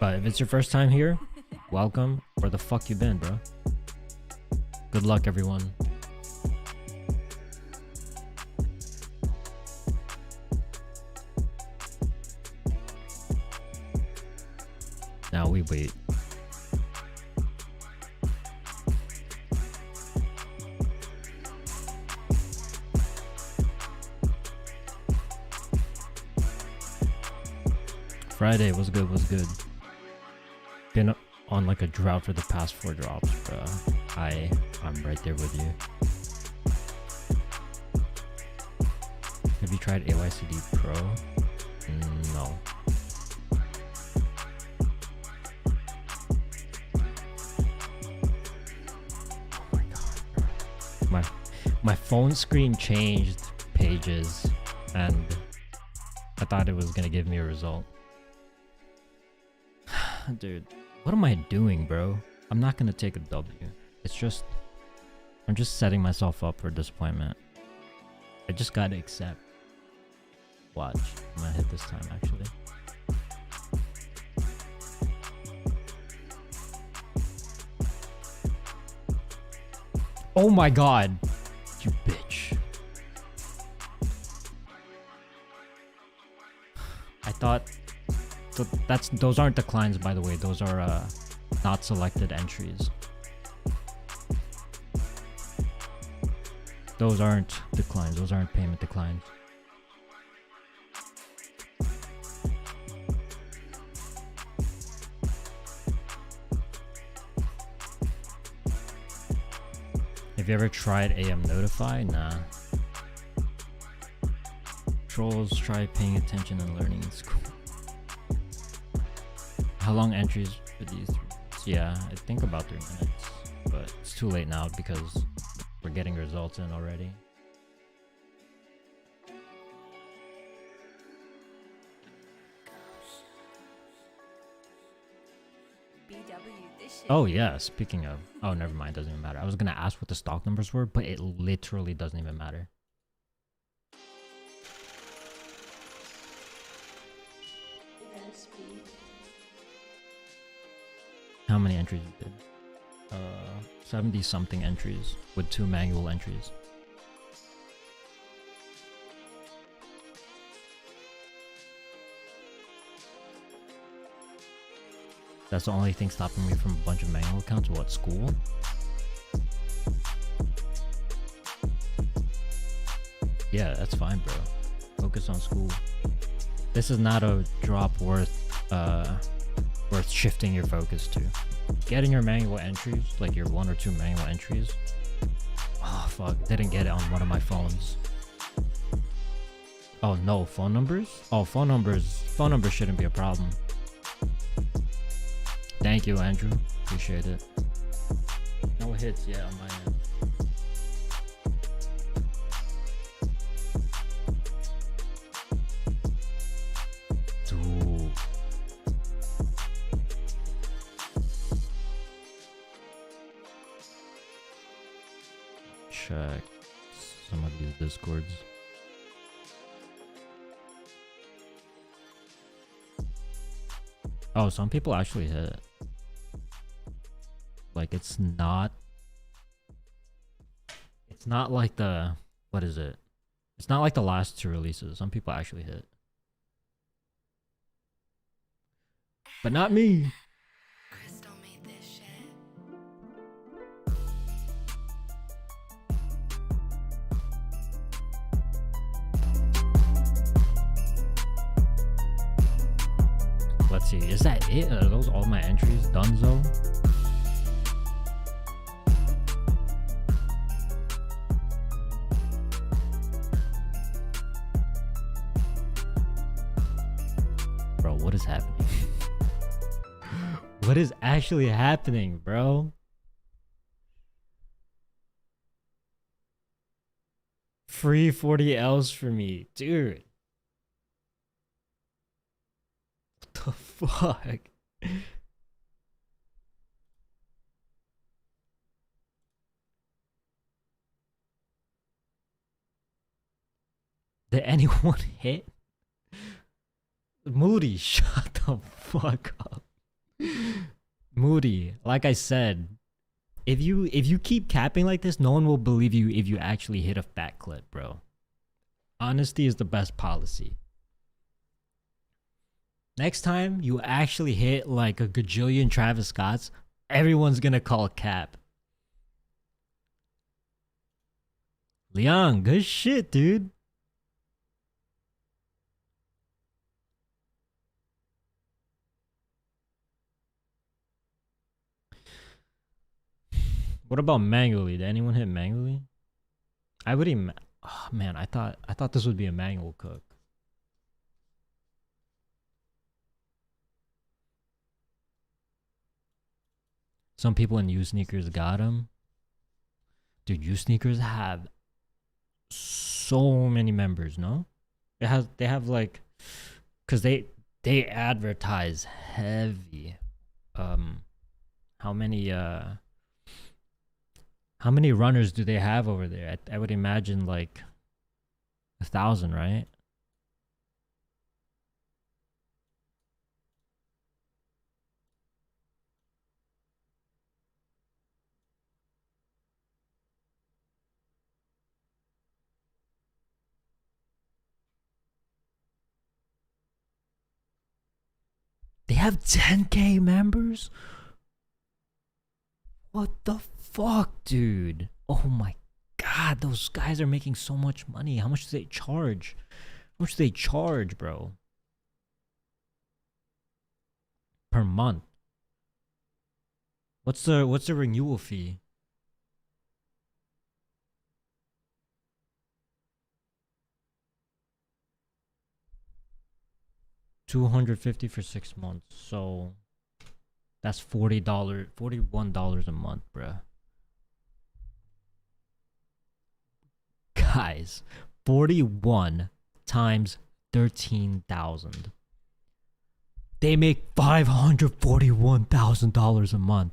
But if it's your first time here, welcome. Where the fuck you been, bro? Good luck, everyone. Now we wait. Friday was good, was good. Been on like a drought for the past 4 drops, bro. I'm right there with you. Have you tried AYCD Pro? No. Oh my god. My phone screen changed pages and I thought it was gonna give me a result. Dude, what am I doing, bro? I'm not gonna take a W. It's just, I'm just setting myself up for disappointment. I just gotta accept. Watch, I'm gonna hit this time actually. Oh my god, you bitch. I thought so those aren't declines, by the way. Those are not selected entries. Those aren't declines. Those aren't payment declines. Have you ever tried AM Notify? Nah. Trolls, try paying attention and learning in school. How long entries for these? Yeah, I think about 3 minutes, but it's too late now because we're getting results in already. Oh yeah, speaking of, oh never mind, doesn't even matter. I was gonna ask what the stock numbers were, but it literally doesn't even matter. How many entries you did? 70 something entries with 2 manual entries. That's the only thing stopping me from a bunch of manual accounts. What, school? Yeah, that's fine, bro. Focus on school. This is not a drop worth shifting your focus to. Getting your manual entries, like your 1 or 2 manual entries. Oh fuck, didn't get it on one of my phones. Oh no, phone numbers? Oh, phone numbers shouldn't be a problem. Thank you, Andrew. Appreciate it. No hits yet on my end. Dude. Check some of these discords. Oh, some people actually hit it. Like, it's not It's not like the what is it? It's not like the last two releases. Some people actually hit, but not me. Let's see. Is that it? Are those all my entries? Dunzo? Bro, what is happening? What is actually happening, bro? Free 40 Ls for me. Dude. What the fuck? Did anyone hit? Moody, shut the fuck up. Moody, like I said, if you keep capping like this, no one will believe you if you actually hit a fat clip, bro. Honesty is the best policy. Next time you actually hit like a gajillion Travis Scotts, everyone's gonna call cap. Leon, good shit, dude. What about manually? Did anyone hit manually? I would even. Oh man, I thought this would be a manual cook. Some people in U Sneakers got him. Dude, U Sneakers have so many members, no? They have like, cause they advertise heavy. How many runners do they have over there? I would imagine like 1,000, right? They have 10K members? What the fuck, dude? Oh my god, those guys are making so much money. How much do they charge? How much do they charge, bro? Per month. What's the renewal fee? $250 for 6 months. So that's $41 a month, bruh. Guys, 41 times 13,000. They make $541,000 a month.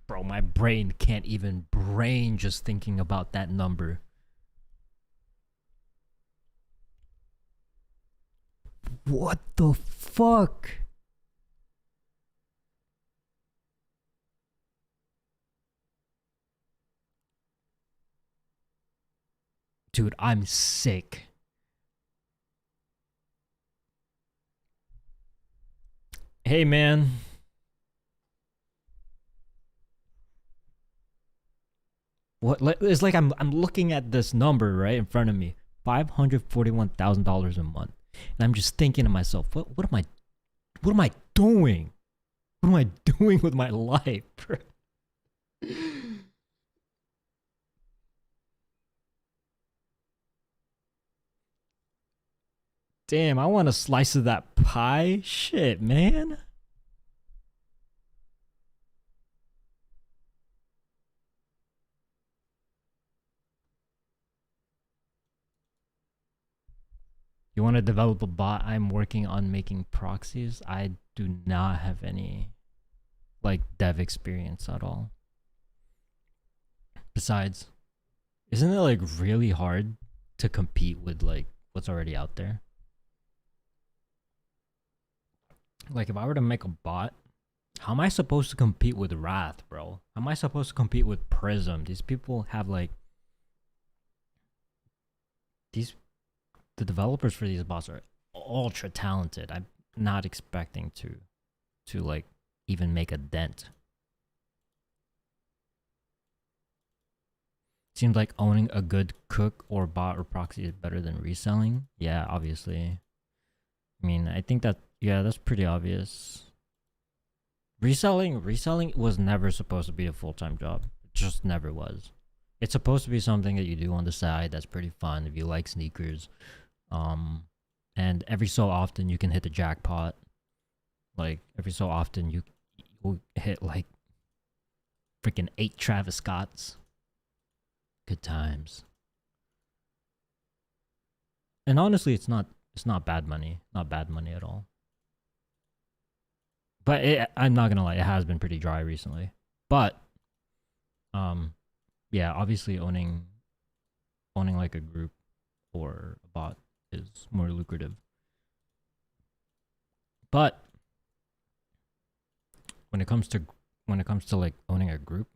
Bro, my brain can't even brain just thinking about that number. What the fuck? Dude, I'm sick. Hey, man. What? It's like I'm looking at this number right in front of me, $541,000 a month, and I'm just thinking to myself, what am I doing? What am I doing with my life, bro? Damn, I want a slice of that pie. Shit, man. You want to develop a bot? I'm working on making proxies. I do not have any like dev experience at all. Besides, isn't it like really hard to compete with like what's already out there? Like if I were to make a bot, how am I supposed to compete with Wrath, bro? How am I supposed to compete with Prism? These people have like these the developers for these bots are ultra talented. I'm not expecting to like even make a dent. Seems like owning a good cook or bot or proxy is better than reselling. Yeah, obviously. I mean, I think that yeah, that's pretty obvious. Reselling was never supposed to be a full-time job. It just never was. It's supposed to be something that you do on the side that's pretty fun if you like sneakers. And every so often you can hit the jackpot. Like every so often you will hit like freaking 8 Travis Scotts. Good times. And honestly, it's not bad money. Not bad money at all. But I'm not gonna lie, it has been pretty dry recently. But yeah, obviously owning like a group or a bot is more lucrative. But when it comes to like owning a group,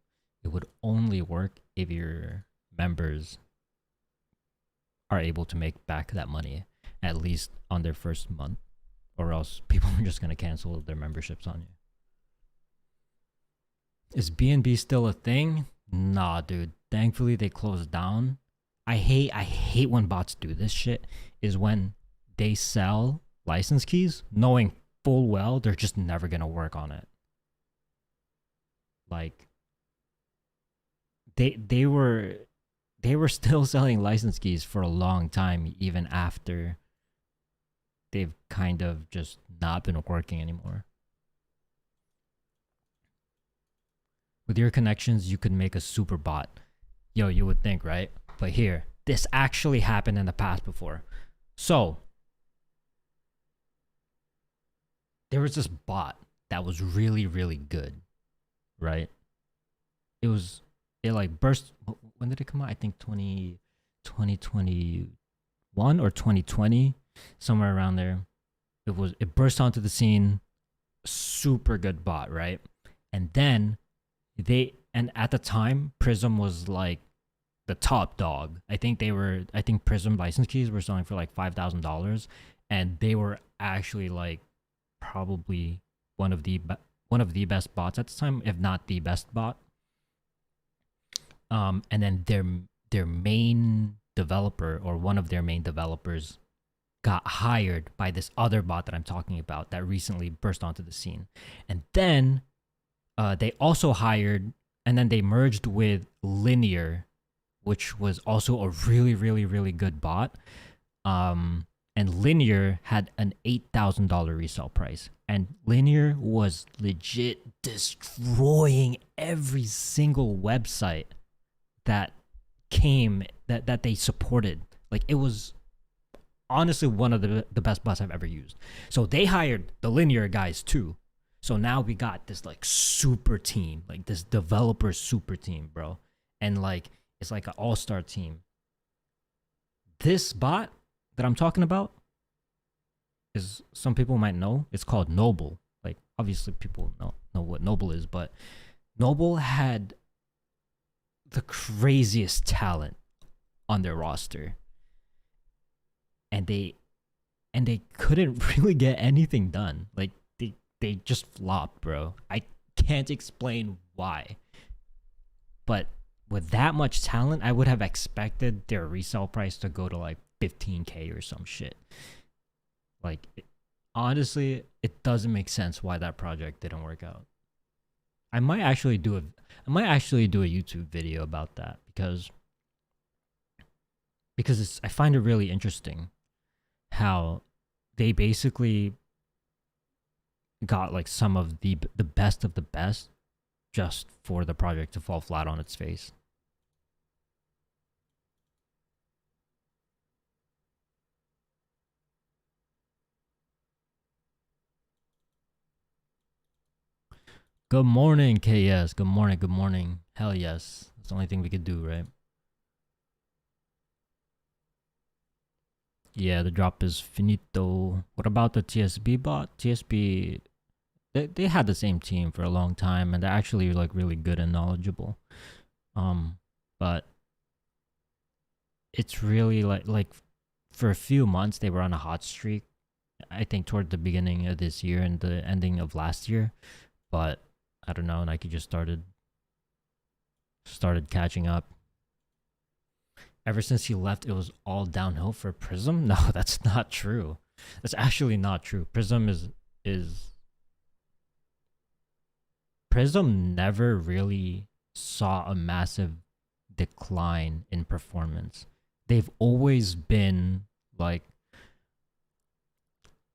it would only work if your members are able to make back that money at least on their first month, or else people are just gonna cancel their memberships on you. Is BNB still a thing? Nah, dude. Thankfully they closed down. I hate when bots do this shit. Is when they sell license keys knowing full well they're just never gonna work on it. Like they were still selling license keys for a long time even after they've kind of just not been working anymore. With your connections, you could make a super bot. Yo, you would think, right? But here, this actually happened in the past before. So, there was this bot that was really, really good, right? It like burst. When did it come out? I think 2021 or 2020, somewhere around there. It burst onto the scene. Super good bot, right? And then and at the time Prism was like the top dog. I think Prism license keys were selling for like $5,000, and they were actually like probably one of the best bots at the time, if not the best bot. And then their main developer, or one of their main developers, got hired by this other bot that I'm talking about that recently burst onto the scene. And then they also hired, and then they merged with Linear, which was also a really, really, really good bot. And Linear had an $8,000 resale price. And Linear was legit destroying every single website that that they supported. Like, it was honestly one of the best bots I've ever used. So they hired the Linear guys too. So now we got this like super team, like this developer super team, bro. And like it's like an all-star team. This bot that I'm talking about is, some people might know, it's called Noble. Like obviously people know what Noble is, but Noble had the craziest talent on their roster. And they couldn't really get anything done. Like they just flopped, bro. I can't explain why. But with that much talent, I would have expected their resale price to go to like 15K or some shit. Like, honestly, it doesn't make sense why that project didn't work out. I might actually do a YouTube video about that because I find it really interesting how they basically got like some of the best of the best just for the project to fall flat on its face. Good morning, KS. Good morning, good morning. Hell yes. That's the only thing we could do, right? Yeah, the drop is finito. What about the TSB bot? TSB, they had the same team for a long time, and they're actually like really good and knowledgeable. But it's really like for a few months they were on a hot streak. I think toward the beginning of this year and the ending of last year, but I don't know. Nike just started catching up. Ever since he left, it was all downhill for Prism. No, that's not true. That's actually not true. Is Prism never really saw a massive decline in performance. They've always been like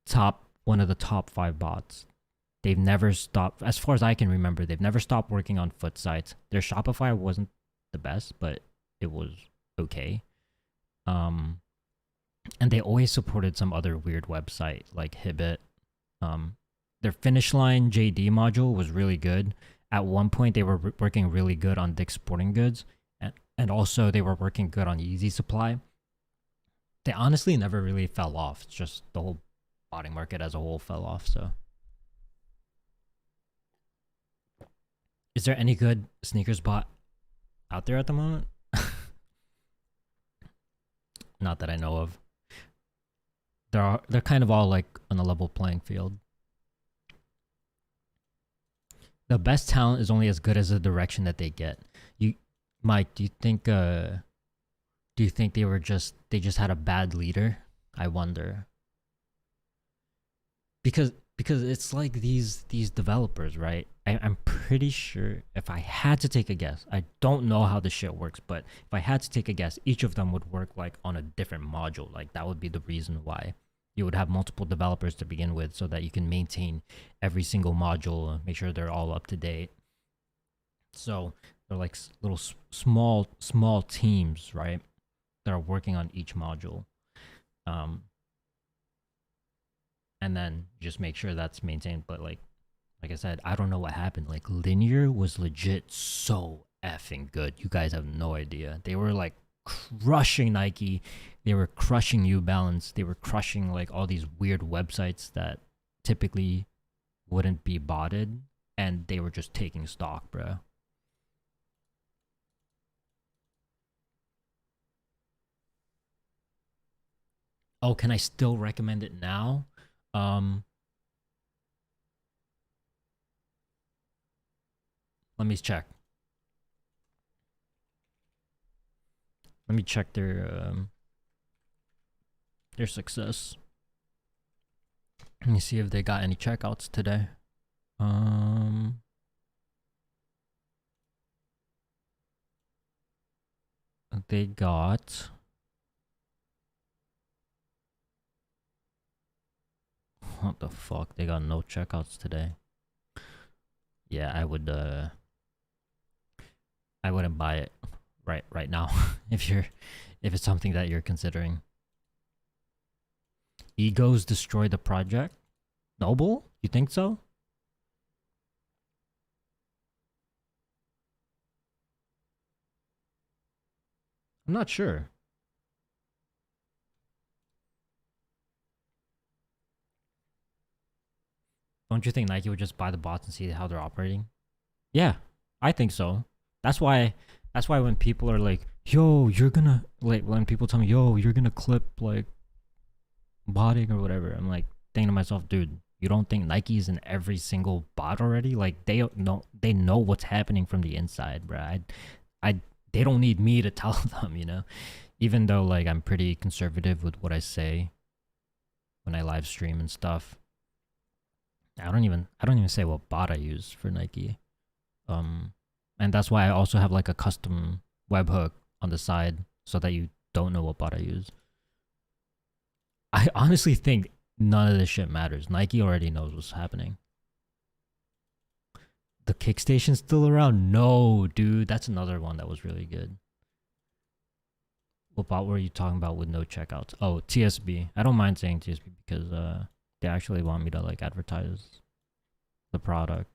top one of the top 5 bots. They've never stopped, as far as I can remember, they've never stopped working on foot sites. Their Shopify wasn't the best, but it was okay. Um, and they always supported some other weird website like Hibbit. Their Finish Line JD module was really good. At one point, they were working really good on Dick's Sporting Goods, and also they were working good on Yeezy Supply. They honestly never really fell off. It's just the whole botting market as a whole fell off. So, is there any good sneakers bot out there at the moment? Not that I know of. They're kind of all like on a level playing field. The best talent is only as good as the direction that they get. You, Mike, do you think they just had a bad leader? I wonder. Because it's like these developers, right? I'm pretty sure, if I had to take a guess, I don't know how this shit works, but if I had to take a guess, each of them would work like on a different module. Like that would be the reason why you would have multiple developers to begin with, so that you can maintain every single module and make sure they're all up to date. So they're like little small teams, right? That are working on each module. And then just make sure that's maintained. But like I said, I don't know what happened. Like Linear was legit so effing good. You guys have no idea. They were like crushing Nike. They were crushing New Balance. They were crushing like all these weird websites that typically wouldn't be botted, and they were just taking stock, bro. Oh, can I still recommend it now? Um, Let me check. Let me check their success. Let me see if they got any checkouts today. They got, what the fuck? They got no checkouts today. Yeah, I wouldn't buy it right now if it's something that you're considering. Egos destroy the project. Noble? You think so? I'm not sure. Don't you think Nike would just buy the bots and see how they're operating? Yeah, I think so. That's why when people are like, "Yo, you're gonna," like when people tell me, "Yo, you're gonna clip like botting or whatever," I'm like thinking to myself, dude, you don't think Nike's in every single bot already? Like they know what's happening from the inside, bro. They don't need me to tell them, you know. Even though like I'm pretty conservative with what I say when I live stream and stuff. I don't even say what bot I use for Nike. And that's why I also have like a custom webhook on the side so that you don't know what bot I use. I honestly think none of this shit matters. Nike already knows what's happening. The Kickstation's still around? No, dude. That's another one that was really good. What bot were you talking about with no checkouts? Oh, TSB. I don't mind saying TSB because they actually want me to like advertise the product.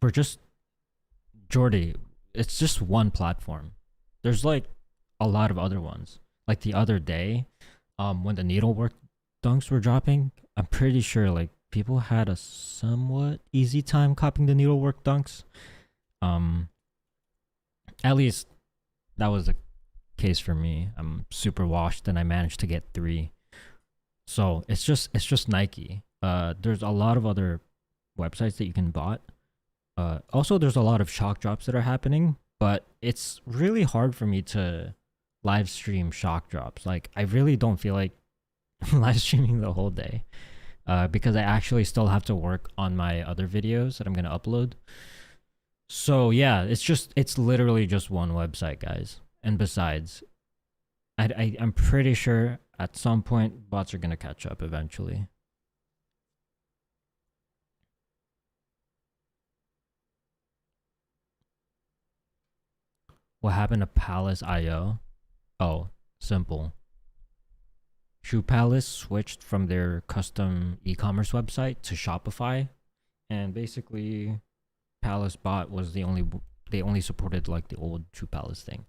for just Jordy, it's just one platform. There's like a lot of other ones. Like the other day, when the needlework dunks were dropping, I'm pretty sure like people had a somewhat easy time copying the needlework dunks. Um, at least that was the case for me. I'm super washed and I managed to get 3. So it's just Nike. There's a lot of other websites that you can bot. Also, there's a lot of shock drops that are happening, but it's really hard for me to live stream shock drops. Like, I really don't feel like live streaming the whole day, because I actually still have to work on my other videos that I'm gonna upload. So yeah, it's literally just one website, guys. And besides, I'm pretty sure at some point bots are gonna catch up eventually. What happened to Palace IO? Oh, simple. Shoe Palace switched from their custom e-commerce website to Shopify, and basically Palace Bot was they only supported like the old Shoe Palace thing,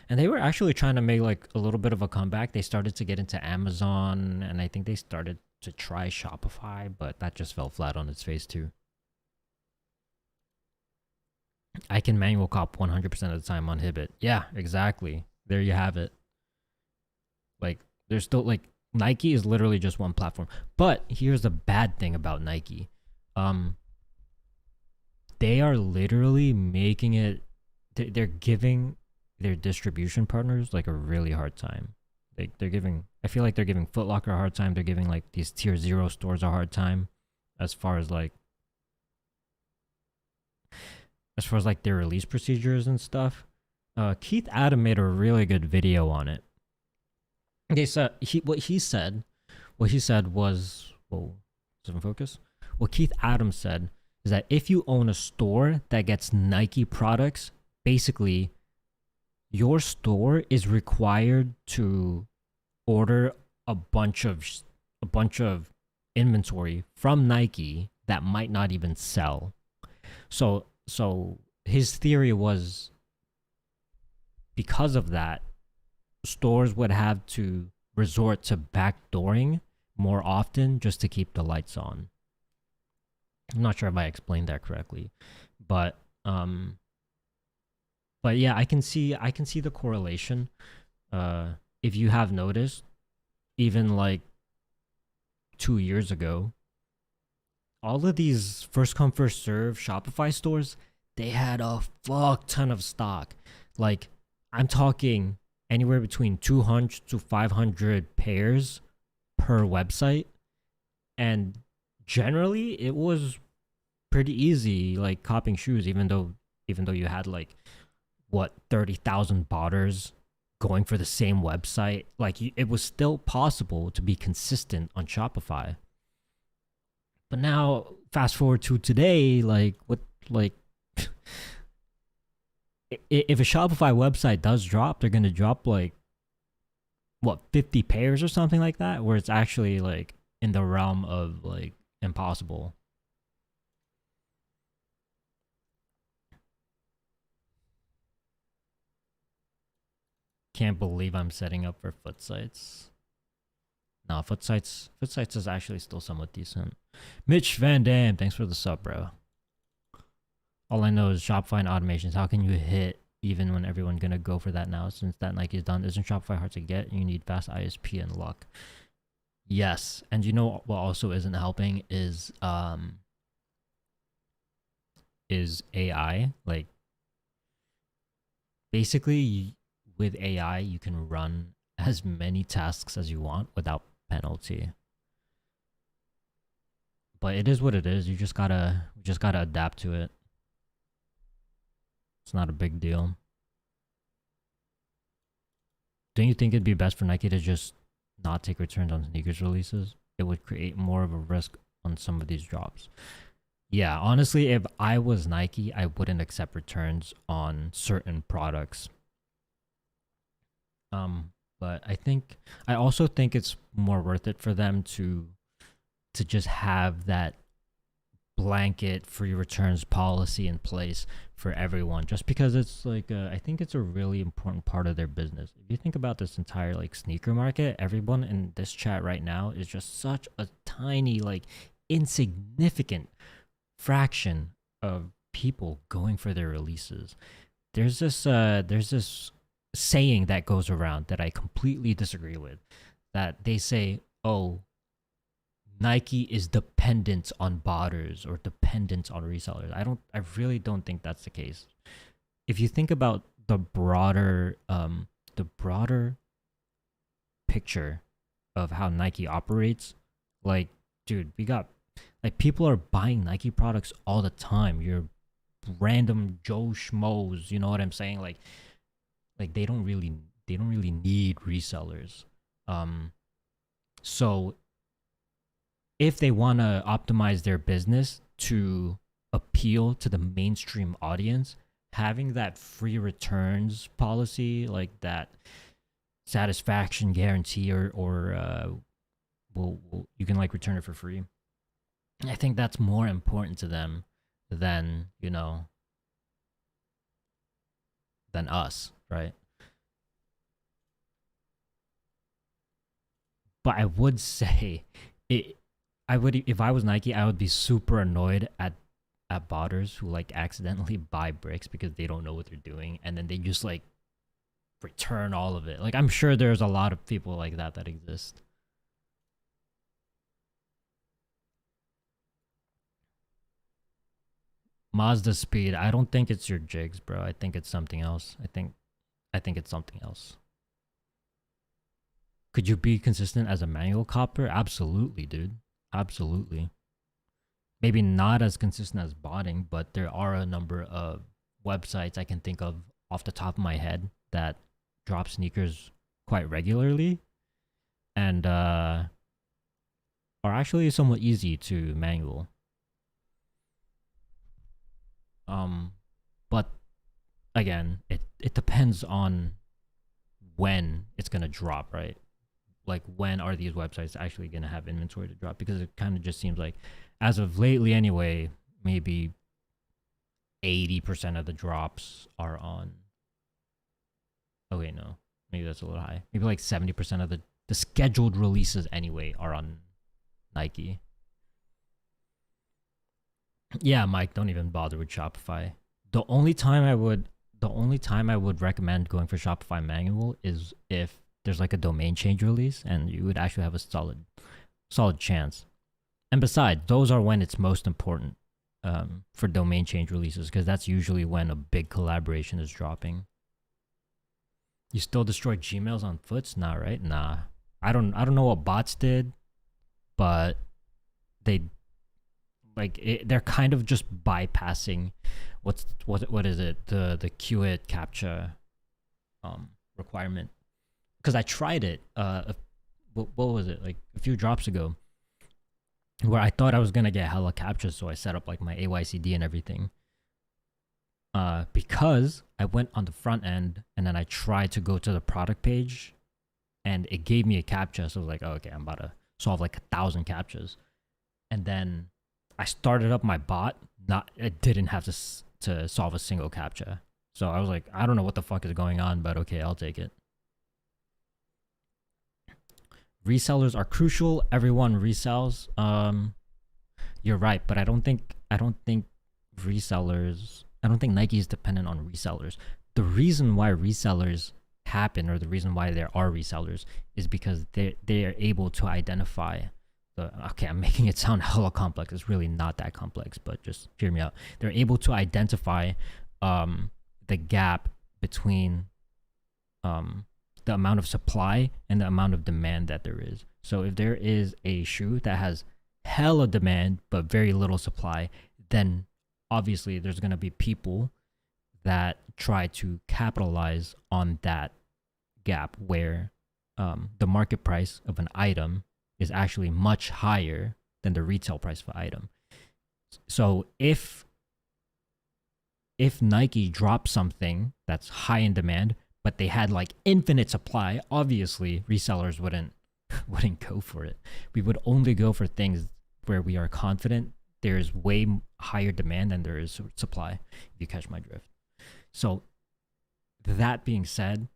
and they were actually trying to make like a little bit of a comeback. They started to get into Amazon, and I think they started to try Shopify, but that just fell flat on its face too. I can manual cop 100% of the time on Hibbit. Yeah, exactly. There you have it. Like, there's still like Nike is literally just one platform. But here's the bad thing about Nike. They are literally making it. They're giving their distribution partners like a really hard time. They're giving. I feel like they're giving Foot Locker a hard time. They're giving like these tier 0 stores a hard time, as far as like their release procedures and stuff. Keith Adam made a really good video on it. They said what he said was, whoa, doesn't focus. What Keith Adams said is that if you own a store that gets Nike products, basically your store is required to order a bunch of inventory from Nike that might not even sell. So his theory was, because of that, stores would have to resort to backdooring more often just to keep the lights on. I'm not sure if I explained that correctly, but yeah, I can see the correlation. If you have noticed, even like 2 years ago, all of these first come first serve Shopify stores, they had a fuck ton of stock. Like, I'm talking anywhere between 200 to 500 pairs per website, and generally it was pretty easy like copying shoes, even though you had like what 30,000 botters going for the same website. Like, it was still possible to be consistent on Shopify. But now, fast forward to today, like, what, like, if a Shopify website does drop, they're gonna drop like what 50 pairs or something like that, where it's actually like in the realm of like impossible. Can't believe I'm setting up for foot sites. No, foot sites is actually still somewhat decent. Mitch Van Dam, thanks for the sub, bro. All I know is Shopify and automations. How can you hit even when everyone's gonna go for that now? Since that Nike is done, isn't Shopify hard to get? You need fast ISP and luck. Yes, and you know what also isn't helping is AI. Like, basically, with AI, you can run as many tasks as you want without penalty. But it is what it is. You just gotta adapt to it. It's not a big deal. Don't you think it'd be best for Nike to just not take returns on sneakers releases? It would create more of a risk on some of these drops. Yeah, honestly, if I was Nike, I wouldn't accept returns on certain products. But I also think it's more worth it for them to just have that blanket free returns policy in place for everyone, just because it's like I think it's a really important part of their business. If you think about this entire like sneaker market, everyone in this chat right now is just such a tiny, like insignificant fraction of people going for their releases. There's this saying that goes around that I completely disagree with, that they say, "Oh, Nike is dependent on botters or dependent on resellers." I really don't think that's the case. If you think about the broader picture of how Nike operates, like, dude, we got like people are buying Nike products all the time. You're random Joe Schmoes, you know what I'm saying? Like they don't really need resellers. So if they want to optimize their business to appeal to the mainstream audience, having that free returns policy, like that satisfaction guarantee, or you can like return it for free, I think that's more important to them than than us, right? But I would say it. I would, if I was Nike, I would be super annoyed at botters who like accidentally buy bricks because they don't know what they're doing, and then they just like return all of it. Like, I'm sure there's a lot of people like that exist. Mazda speed. I don't think it's your jigs, bro. I think it's something else. I think it's something else. Could you be consistent as a manual copper? Absolutely, dude. Absolutely. Maybe not as consistent as botting, but there are a number of websites I can think of off the top of my head that drop sneakers quite regularly and are actually somewhat easy to manual. But again, it depends on when it's gonna drop, right? Like, when are these websites actually gonna have inventory to drop? Because it kind of just seems like, as of lately anyway, maybe 80% of the drops are on. Oh wait, no, maybe that's a little high. Maybe like 70% of the scheduled releases anyway are on Nike. Yeah, Mike, don't even bother with Shopify. The only time I would recommend going for Shopify manual is if there's like a domain change release, and you would actually have a solid chance. And besides, those are when it's most important for domain change releases, because that's usually when a big collaboration is dropping. You still destroy Gmails on Foots? Nah, right? Nah. I don't know what bots did, but they they're kind of just bypassing what is it, the QIT captcha requirement. Because I tried it what was it, like a few drops ago, where I thought I was gonna get hella captchas, so I set up like my AYCD and everything. Because I went on the front end and then I tried to go to the product page, and it gave me a captcha, so I was like, oh, okay, I'm about to solve like 1,000 captchas, and then I started up my bot. It didn't have to solve a single captcha, so I was like, I don't know what the fuck is going on, but okay, I'll take it. Resellers are crucial. Everyone resells. You're right, but I don't think resellers. I don't think Nike is dependent on resellers. The reason why resellers happen, or the reason why there are resellers, is because they are able to identify the. Okay, I'm making it sound hella complex. It's really not that complex, but just hear me out. They're able to identify the gap between the amount of supply and the amount of demand that there is. So if there is a shoe that has hella demand but very little supply, then obviously there's going to be people that try to capitalize on that gap, where the market price of an item is actually much higher than the retail price of an item. So if Nike drops something that's high in demand, but they had like infinite supply, obviously resellers wouldn't go for it. We would only go for things where we are confident there's way higher demand than there is supply, if you catch my drift. So that being said,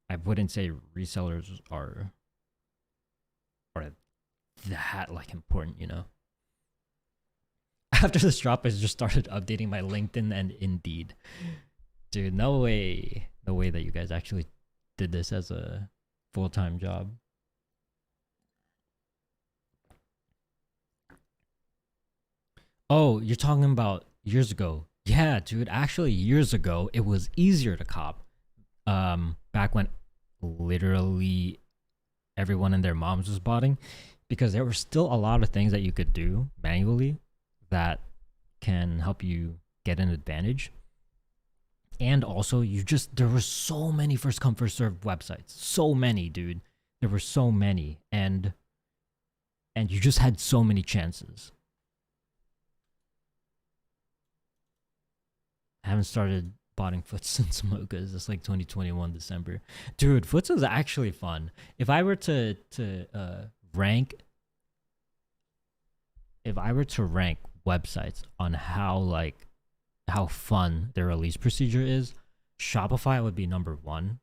I wouldn't say resellers are that like important, you know. After this drop, I just started updating my LinkedIn and Indeed. Dude, no way that you guys actually did this as a full-time job. Oh, you're talking about years ago. Yeah, dude, actually years ago, it was easier to cop. Back when literally everyone and their moms was botting, because there were still a lot of things that you could do manually that can help you get an advantage. And also, there were so many first come first serve websites, so many, dude. There were so many, and you just had so many chances. I haven't started botting Foots since Mocha's. It's like 2021 December. Dude, Foots is actually fun. If I were to rank websites on how fun their release procedure is, Shopify would be number one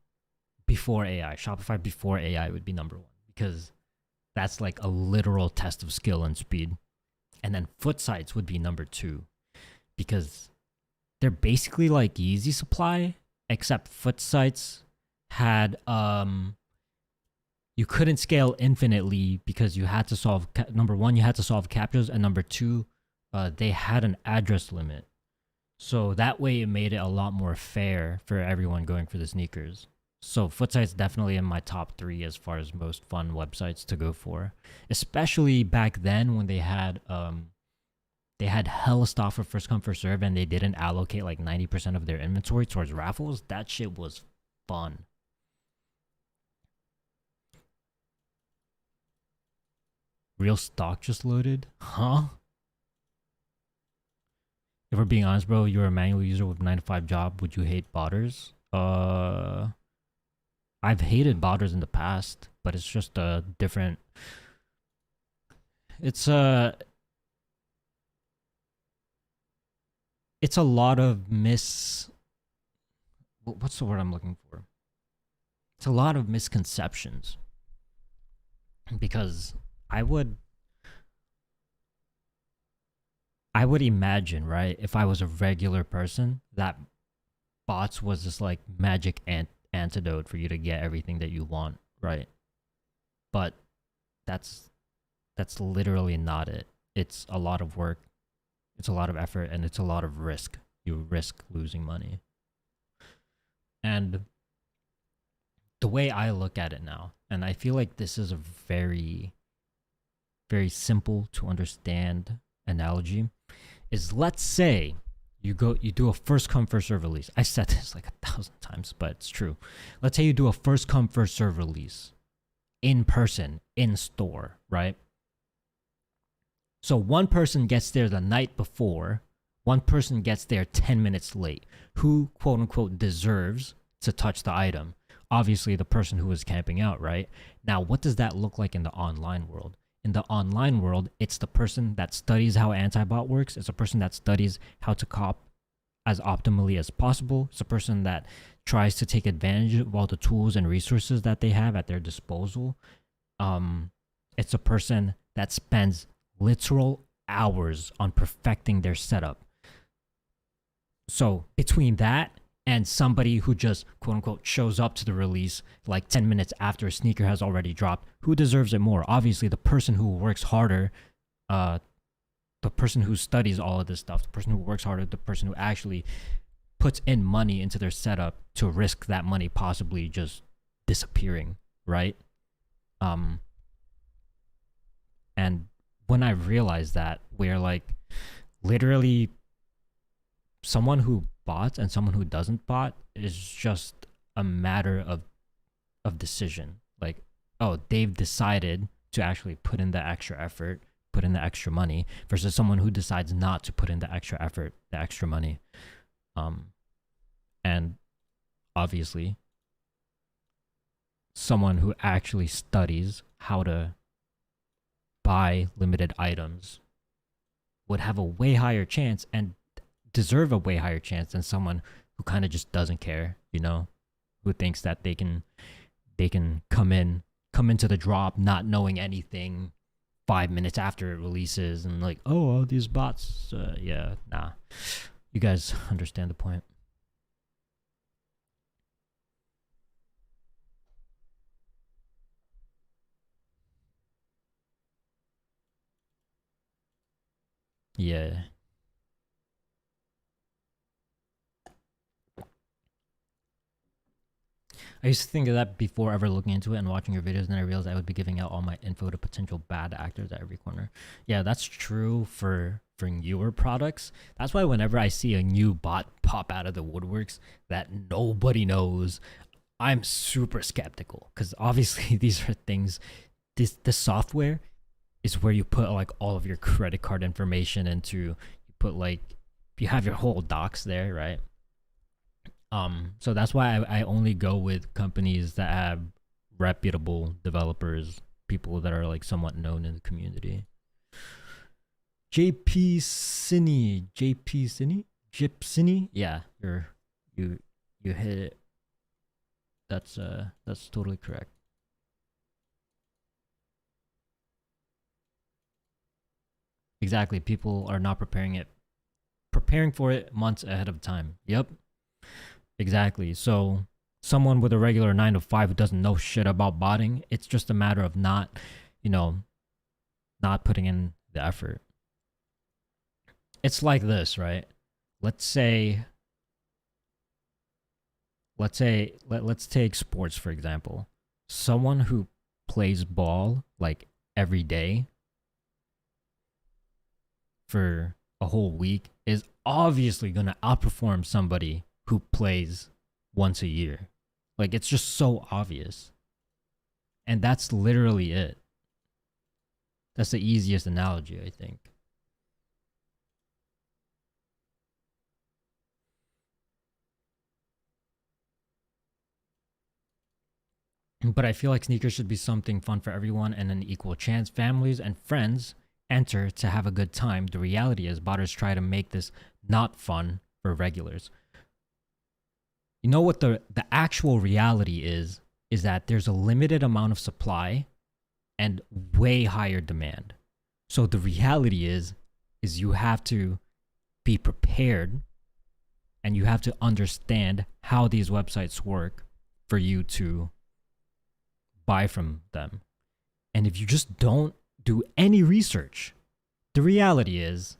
before AI. Shopify before AI would be number one, because that's like a literal test of skill and speed. And then Foot sites would be number two, because they're basically like Yeezy Supply, except Foot sites had you couldn't scale infinitely because you had to solve number one, you had to solve captchas, and number two, they had an address limit. So that way it made it a lot more fair for everyone going for the sneakers. So Footsite's definitely in my top 3 as far as most fun websites to go for, especially back then when they had hella stuff for first come first serve, and they didn't allocate like 90% of their inventory towards raffles. That shit was fun. Real stock just loaded? Huh? If we're being honest, bro, you're a manual user with a 9-to-5 job. Would you hate botters? I've hated botters in the past, but it's just a different. It's a lot of what's the word I'm looking for? It's a lot of misconceptions, because I would imagine, right, if I was a regular person, that bots was just like magic antidote for you to get everything that you want, right? But that's literally not it. It's a lot of work, it's a lot of effort, and it's a lot of risk. You risk losing money. And the way I look at it now, and I feel like this is a very, very simple to understand analogy, is let's say you do a first come first serve release. I said this like 1,000 times, but it's true. Let's say you do a first come first serve release in person, in store, right? So one person gets there the night before, one person gets there 10 minutes late. Who, quote unquote, deserves to touch the item? Obviously the person who was camping out, right? Now, what does that look like in the online world? In the online world, it's the person that studies how anti-bot works. It's a person that studies how to cop as optimally as possible. It's a person that tries to take advantage of all the tools and resources that they have at their disposal. It's a person that spends literal hours on perfecting their setup. So between that and somebody who just, quote unquote, shows up to the release like 10 minutes after a sneaker has already dropped, who deserves it more? Obviously, the person who works harder, the person who studies all of this stuff, the person who works harder, the person who actually puts in money into their setup to risk that money possibly just disappearing, right? And when I realized that, we're like, literally, someone who bots and someone who doesn't bot is just a matter of decision. Like, oh, they've decided to actually put in the extra effort, put in the extra money, versus someone who decides not to put in the extra effort, the extra money. And obviously, someone who actually studies how to buy limited items would have a way higher chance and deserve a way higher chance than someone who kind of just doesn't care, you know, who thinks that they can come into the drop not knowing anything 5 minutes after it releases and like, oh, all these bots. Yeah, nah. You guys understand the point. Yeah. I used to think of that before ever looking into it and watching your videos, and then I realized I would be giving out all my info to potential bad actors at every corner. Yeah, that's true for newer products. That's why whenever I see a new bot pop out of the woodworks that nobody knows, I'm super skeptical because obviously these are things. The software is where you put like all of your credit card information into. You put like you have your whole docs there, right? So that's why I only go with companies that have reputable developers, people that are like somewhat known in the community. Gypsini, yeah, you hit it. That's totally correct. Exactly, people are not preparing for it months ahead of time. Yep. Exactly. So someone with a regular 9 to 5 who doesn't know shit about botting, it's just a matter of not, you know, not putting in the effort. It's like this, right? Let's say let's take sports for example. Someone who plays ball like every day for a whole week is obviously going to outperform somebody who plays once a year. Like, it's just so obvious. And that's literally it. That's the easiest analogy, I think. But I feel like sneakers should be something fun for everyone and an equal chance. Families and friends enter to have a good time. The reality is, botters try to make this not fun for regulars. You know what the actual reality is that there's a limited amount of supply and way higher demand. So the reality is you have to be prepared and you have to understand how these websites work for you to buy from them. And if you just don't do any research, the reality is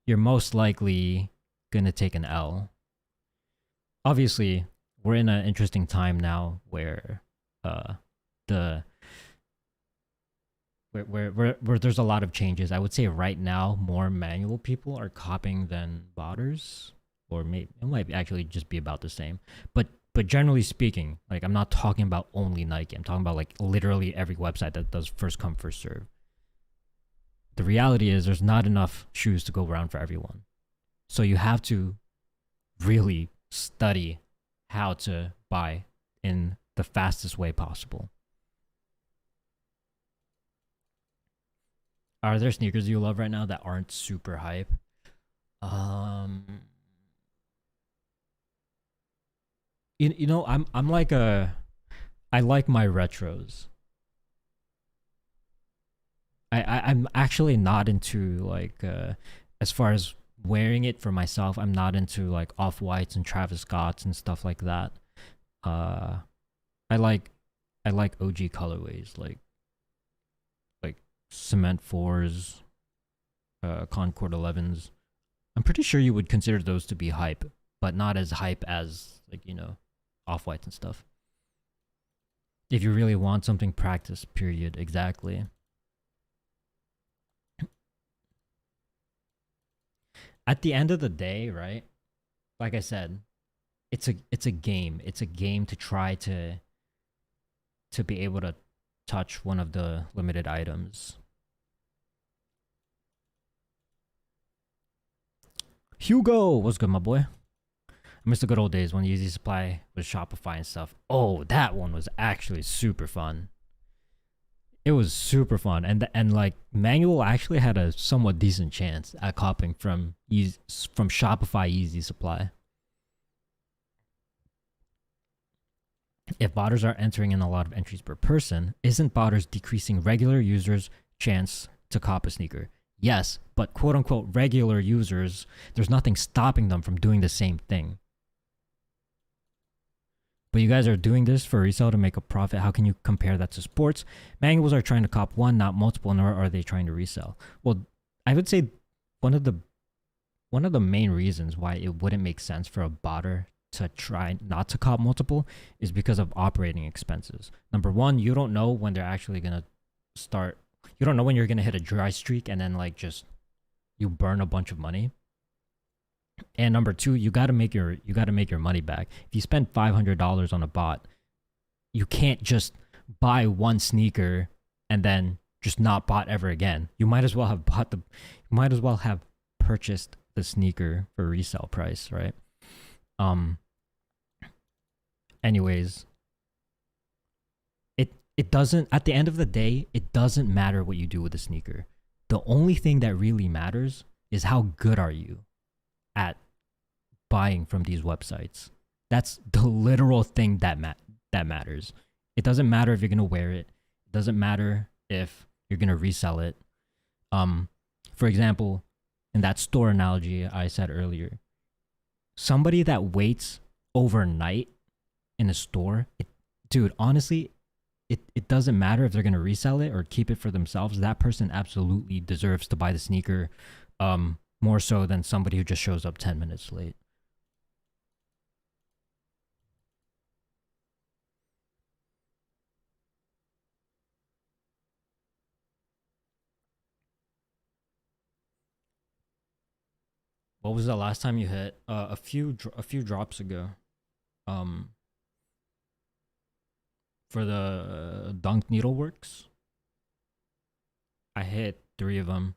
you're most likely going to take an L. Obviously, we're in an interesting time now where where there's a lot of changes. I would say right now more manual people are copying than botters, or maybe it might actually just be about the same. But generally speaking, like I'm not talking about only Nike. I'm talking about like literally every website that does first come first serve. The reality is there's not enough shoes to go around for everyone. So you have to really study how to buy in the fastest way possible. Are there sneakers you love right now that aren't super hype? You know, I'm like I like my retros. I'm actually not into like as far as wearing it for myself, I'm not into like off-whites and Travis Scotts and stuff like that. uh I like OG colorways like Cement 4s, Concord 11s. I'm pretty sure you would consider those to be hype, but not as hype as like, you know, off-whites and stuff. If you really want something practice, period. Exactly. At the end of the day, right? Like I said, it's a game. It's a game to try to be able to touch one of the limited items. Hugo, what's good, my boy? I miss the good old days when Easy Supply was Shopify and stuff. Oh, that one was actually super fun. It was super fun, and like Manuel actually had a somewhat decent chance at copying from Shopify Easy Supply. If botters are entering in a lot of entries per person, isn't botters decreasing regular users' chance to cop a sneaker? Yes, but quote unquote regular users, there's nothing stopping them from doing the same thing. But you guys are doing this for resale to make a profit. How can you compare that to sports? Manuals are trying to cop one, not multiple, nor are they trying to resell. Well, I would say one of the main reasons why it wouldn't make sense for a botter to try not to cop multiple is because of operating expenses. Number one, you don't know when they're actually gonna start. You don't know when you're gonna hit a dry streak and then like just you burn a bunch of money. And number two, you gotta make your money back. If you spend $500 on a bot, you can't just buy one sneaker and then just not bought ever again. You might as well have purchased the sneaker for resale price, right? Anyways, it doesn't, at the end of the day, it doesn't matter what you do with the sneaker. The only thing that really matters is how good are you at buying from these websites. That's the literal thing that matters. It doesn't matter if you're gonna wear it. It doesn't matter if you're gonna resell it. For example, in that store analogy I said earlier, somebody that waits overnight in a store, dude, honestly, it doesn't matter if they're gonna resell it or keep it for themselves. That person absolutely deserves to buy the sneaker, more so than somebody who just shows up 10 minutes late. What was the last time you hit? A few drops ago. For the Dunk Needleworks, I hit 3 of them.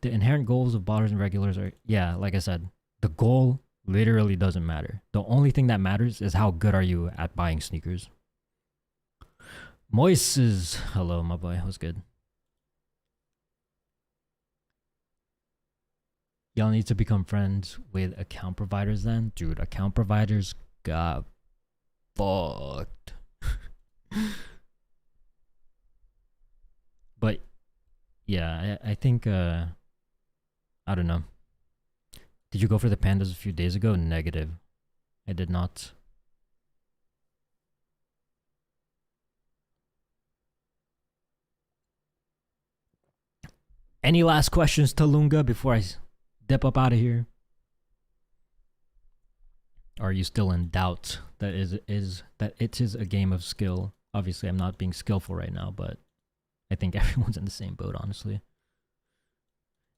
The inherent goals of botters and regulars are, yeah, like I said, the goal literally doesn't matter. The only thing that matters is how good are you at buying sneakers. Moises, hello, my boy. What's good? Y'all need to become friends with account providers then? Dude, account providers got fucked. But yeah, I think I don't know. Did you go for the pandas a few days ago? Negative. I did not. Any last questions, Talunga, before I dip up out of here? Or are you still in doubt that it is a game of skill? Obviously, I'm not being skillful right now, but I think everyone's in the same boat, honestly.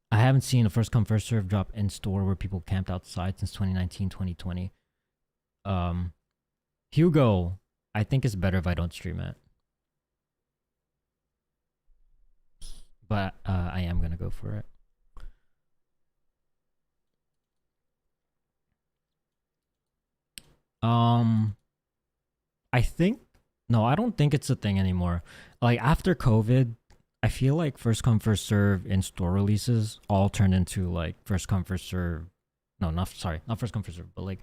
I haven't seen a first come first serve drop in store where people camped outside since 2019, 2020. Hugo, I think it's better if I don't stream it. But I am gonna go for it. I think no, I don't think it's a thing anymore. Like after COVID, I feel like first come first serve in store releases all turned into like first come first serve. No, not first come first serve, but like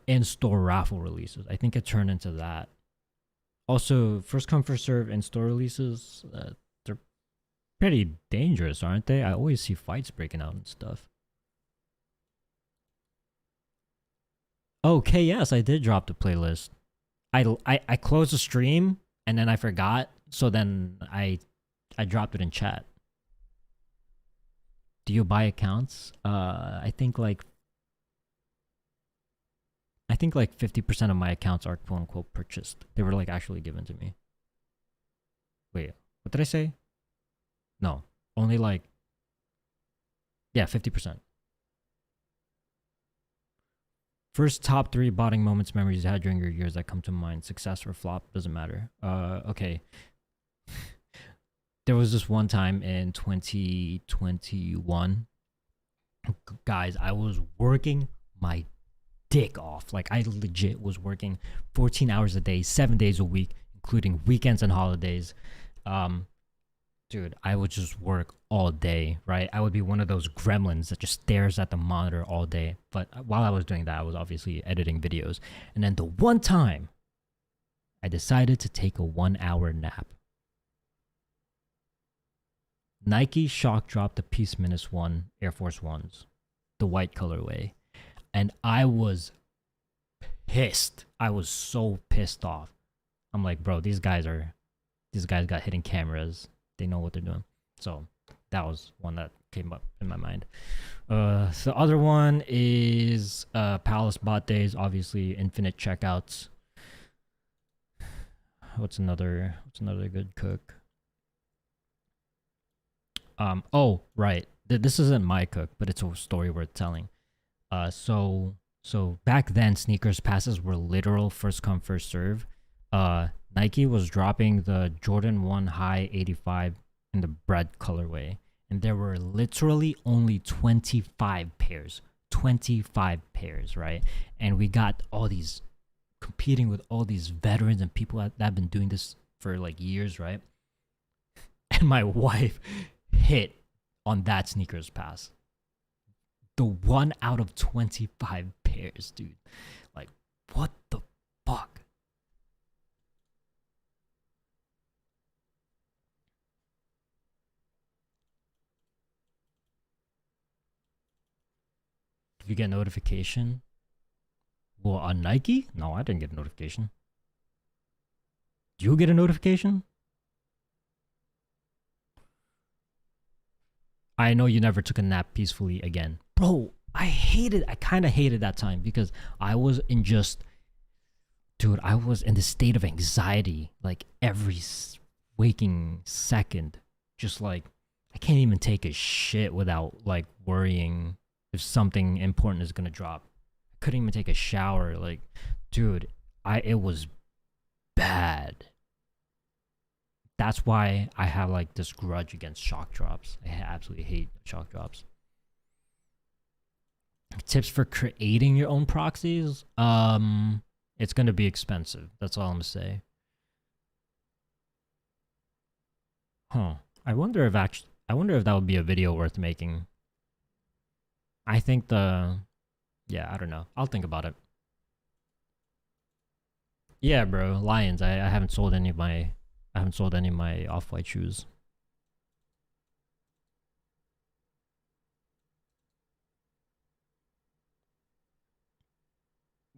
in store raffle releases. I think it turned into that. Also, first come first serve in store releases, they're pretty dangerous, aren't they? I always see fights breaking out and stuff. Okay, yes, I did drop the playlist. I closed the stream and then I forgot, so then I dropped it in chat. Do you buy accounts? I think like 50% of my accounts are quote unquote purchased. They were like actually given to me. Wait, what did I say? No, only like, yeah, 50%. First top 3 botting moments, memories you had during your years that come to mind. Success or flop, doesn't matter. Okay. There was this one time in 2021. Guys, I was working my dick off. Like I legit was working 14 hours a day, 7 days a week, including weekends and holidays. Dude, I would just work all day, right? I would be one of those gremlins that just stares at the monitor all day. But while I was doing that, I was obviously editing videos. And then the one time I decided to take a 1 hour nap. Nike shock dropped the Peace Menace 1 Air Force Ones, the white colorway. And I was pissed. I was so pissed off. I'm like, bro, these guys got hidden cameras. They know what they're doing. So that was one that came up in my mind. The other one is Palace Bot Days, obviously infinite checkouts. What's another good cook? Oh, right. This isn't my cook, but it's a story worth telling. So back then sneakers passes were literal first come first serve. Nike was dropping the Jordan 1 High 85 in the bread colorway, and there were literally only 25 pairs. 25 pairs, right? And we got all these competing with all these veterans and people that have been doing this for like years, right? And my wife hit on that sneakers pass. The 1 out of 25 pairs, dude. Like, what the fuck? Did you get notification? Well, on Nike? No, I didn't get a notification. Did you get a notification? I know you never took a nap peacefully again. Bro, I kind of hated that time because I was in dude, I was in this state of anxiety like every waking second. Just like, I can't even take a shit without like worrying if something important is gonna drop. I couldn't even take a shower. Like, dude, it was bad. That's why I have like this grudge against shock drops. I absolutely hate shock drops. Tips for creating your own proxies? It's gonna be expensive. That's all I'm gonna say. Huh. I wonder if that would be a video worth making. I think yeah, I don't know. I'll think about it. Yeah, bro. Lions. I haven't sold any of my off-white shoes.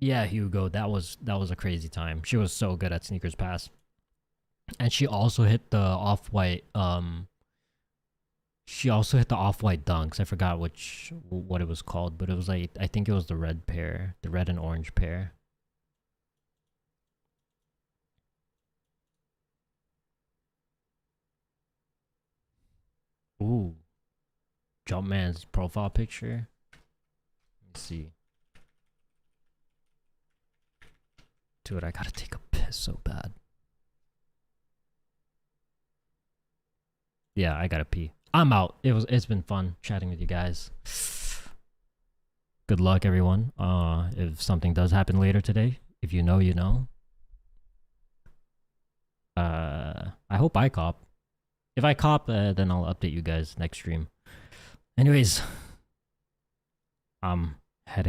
Yeah, Hugo, that was a crazy time. She was so good at sneakers pass. And she also hit the off-white dunks. I forgot what it was called, but it was like, I think it was the red pair, the red and orange pair. Ooh. Jumpman's profile picture. Let me see. Dude, I gotta take a piss so bad. Yeah, I gotta pee. I'm out. It's been fun chatting with you guys. Good luck, everyone. If something does happen later today, if you know, you know. I hope I cop. If I cop, then I'll update you guys next stream. Anyways, I'm heading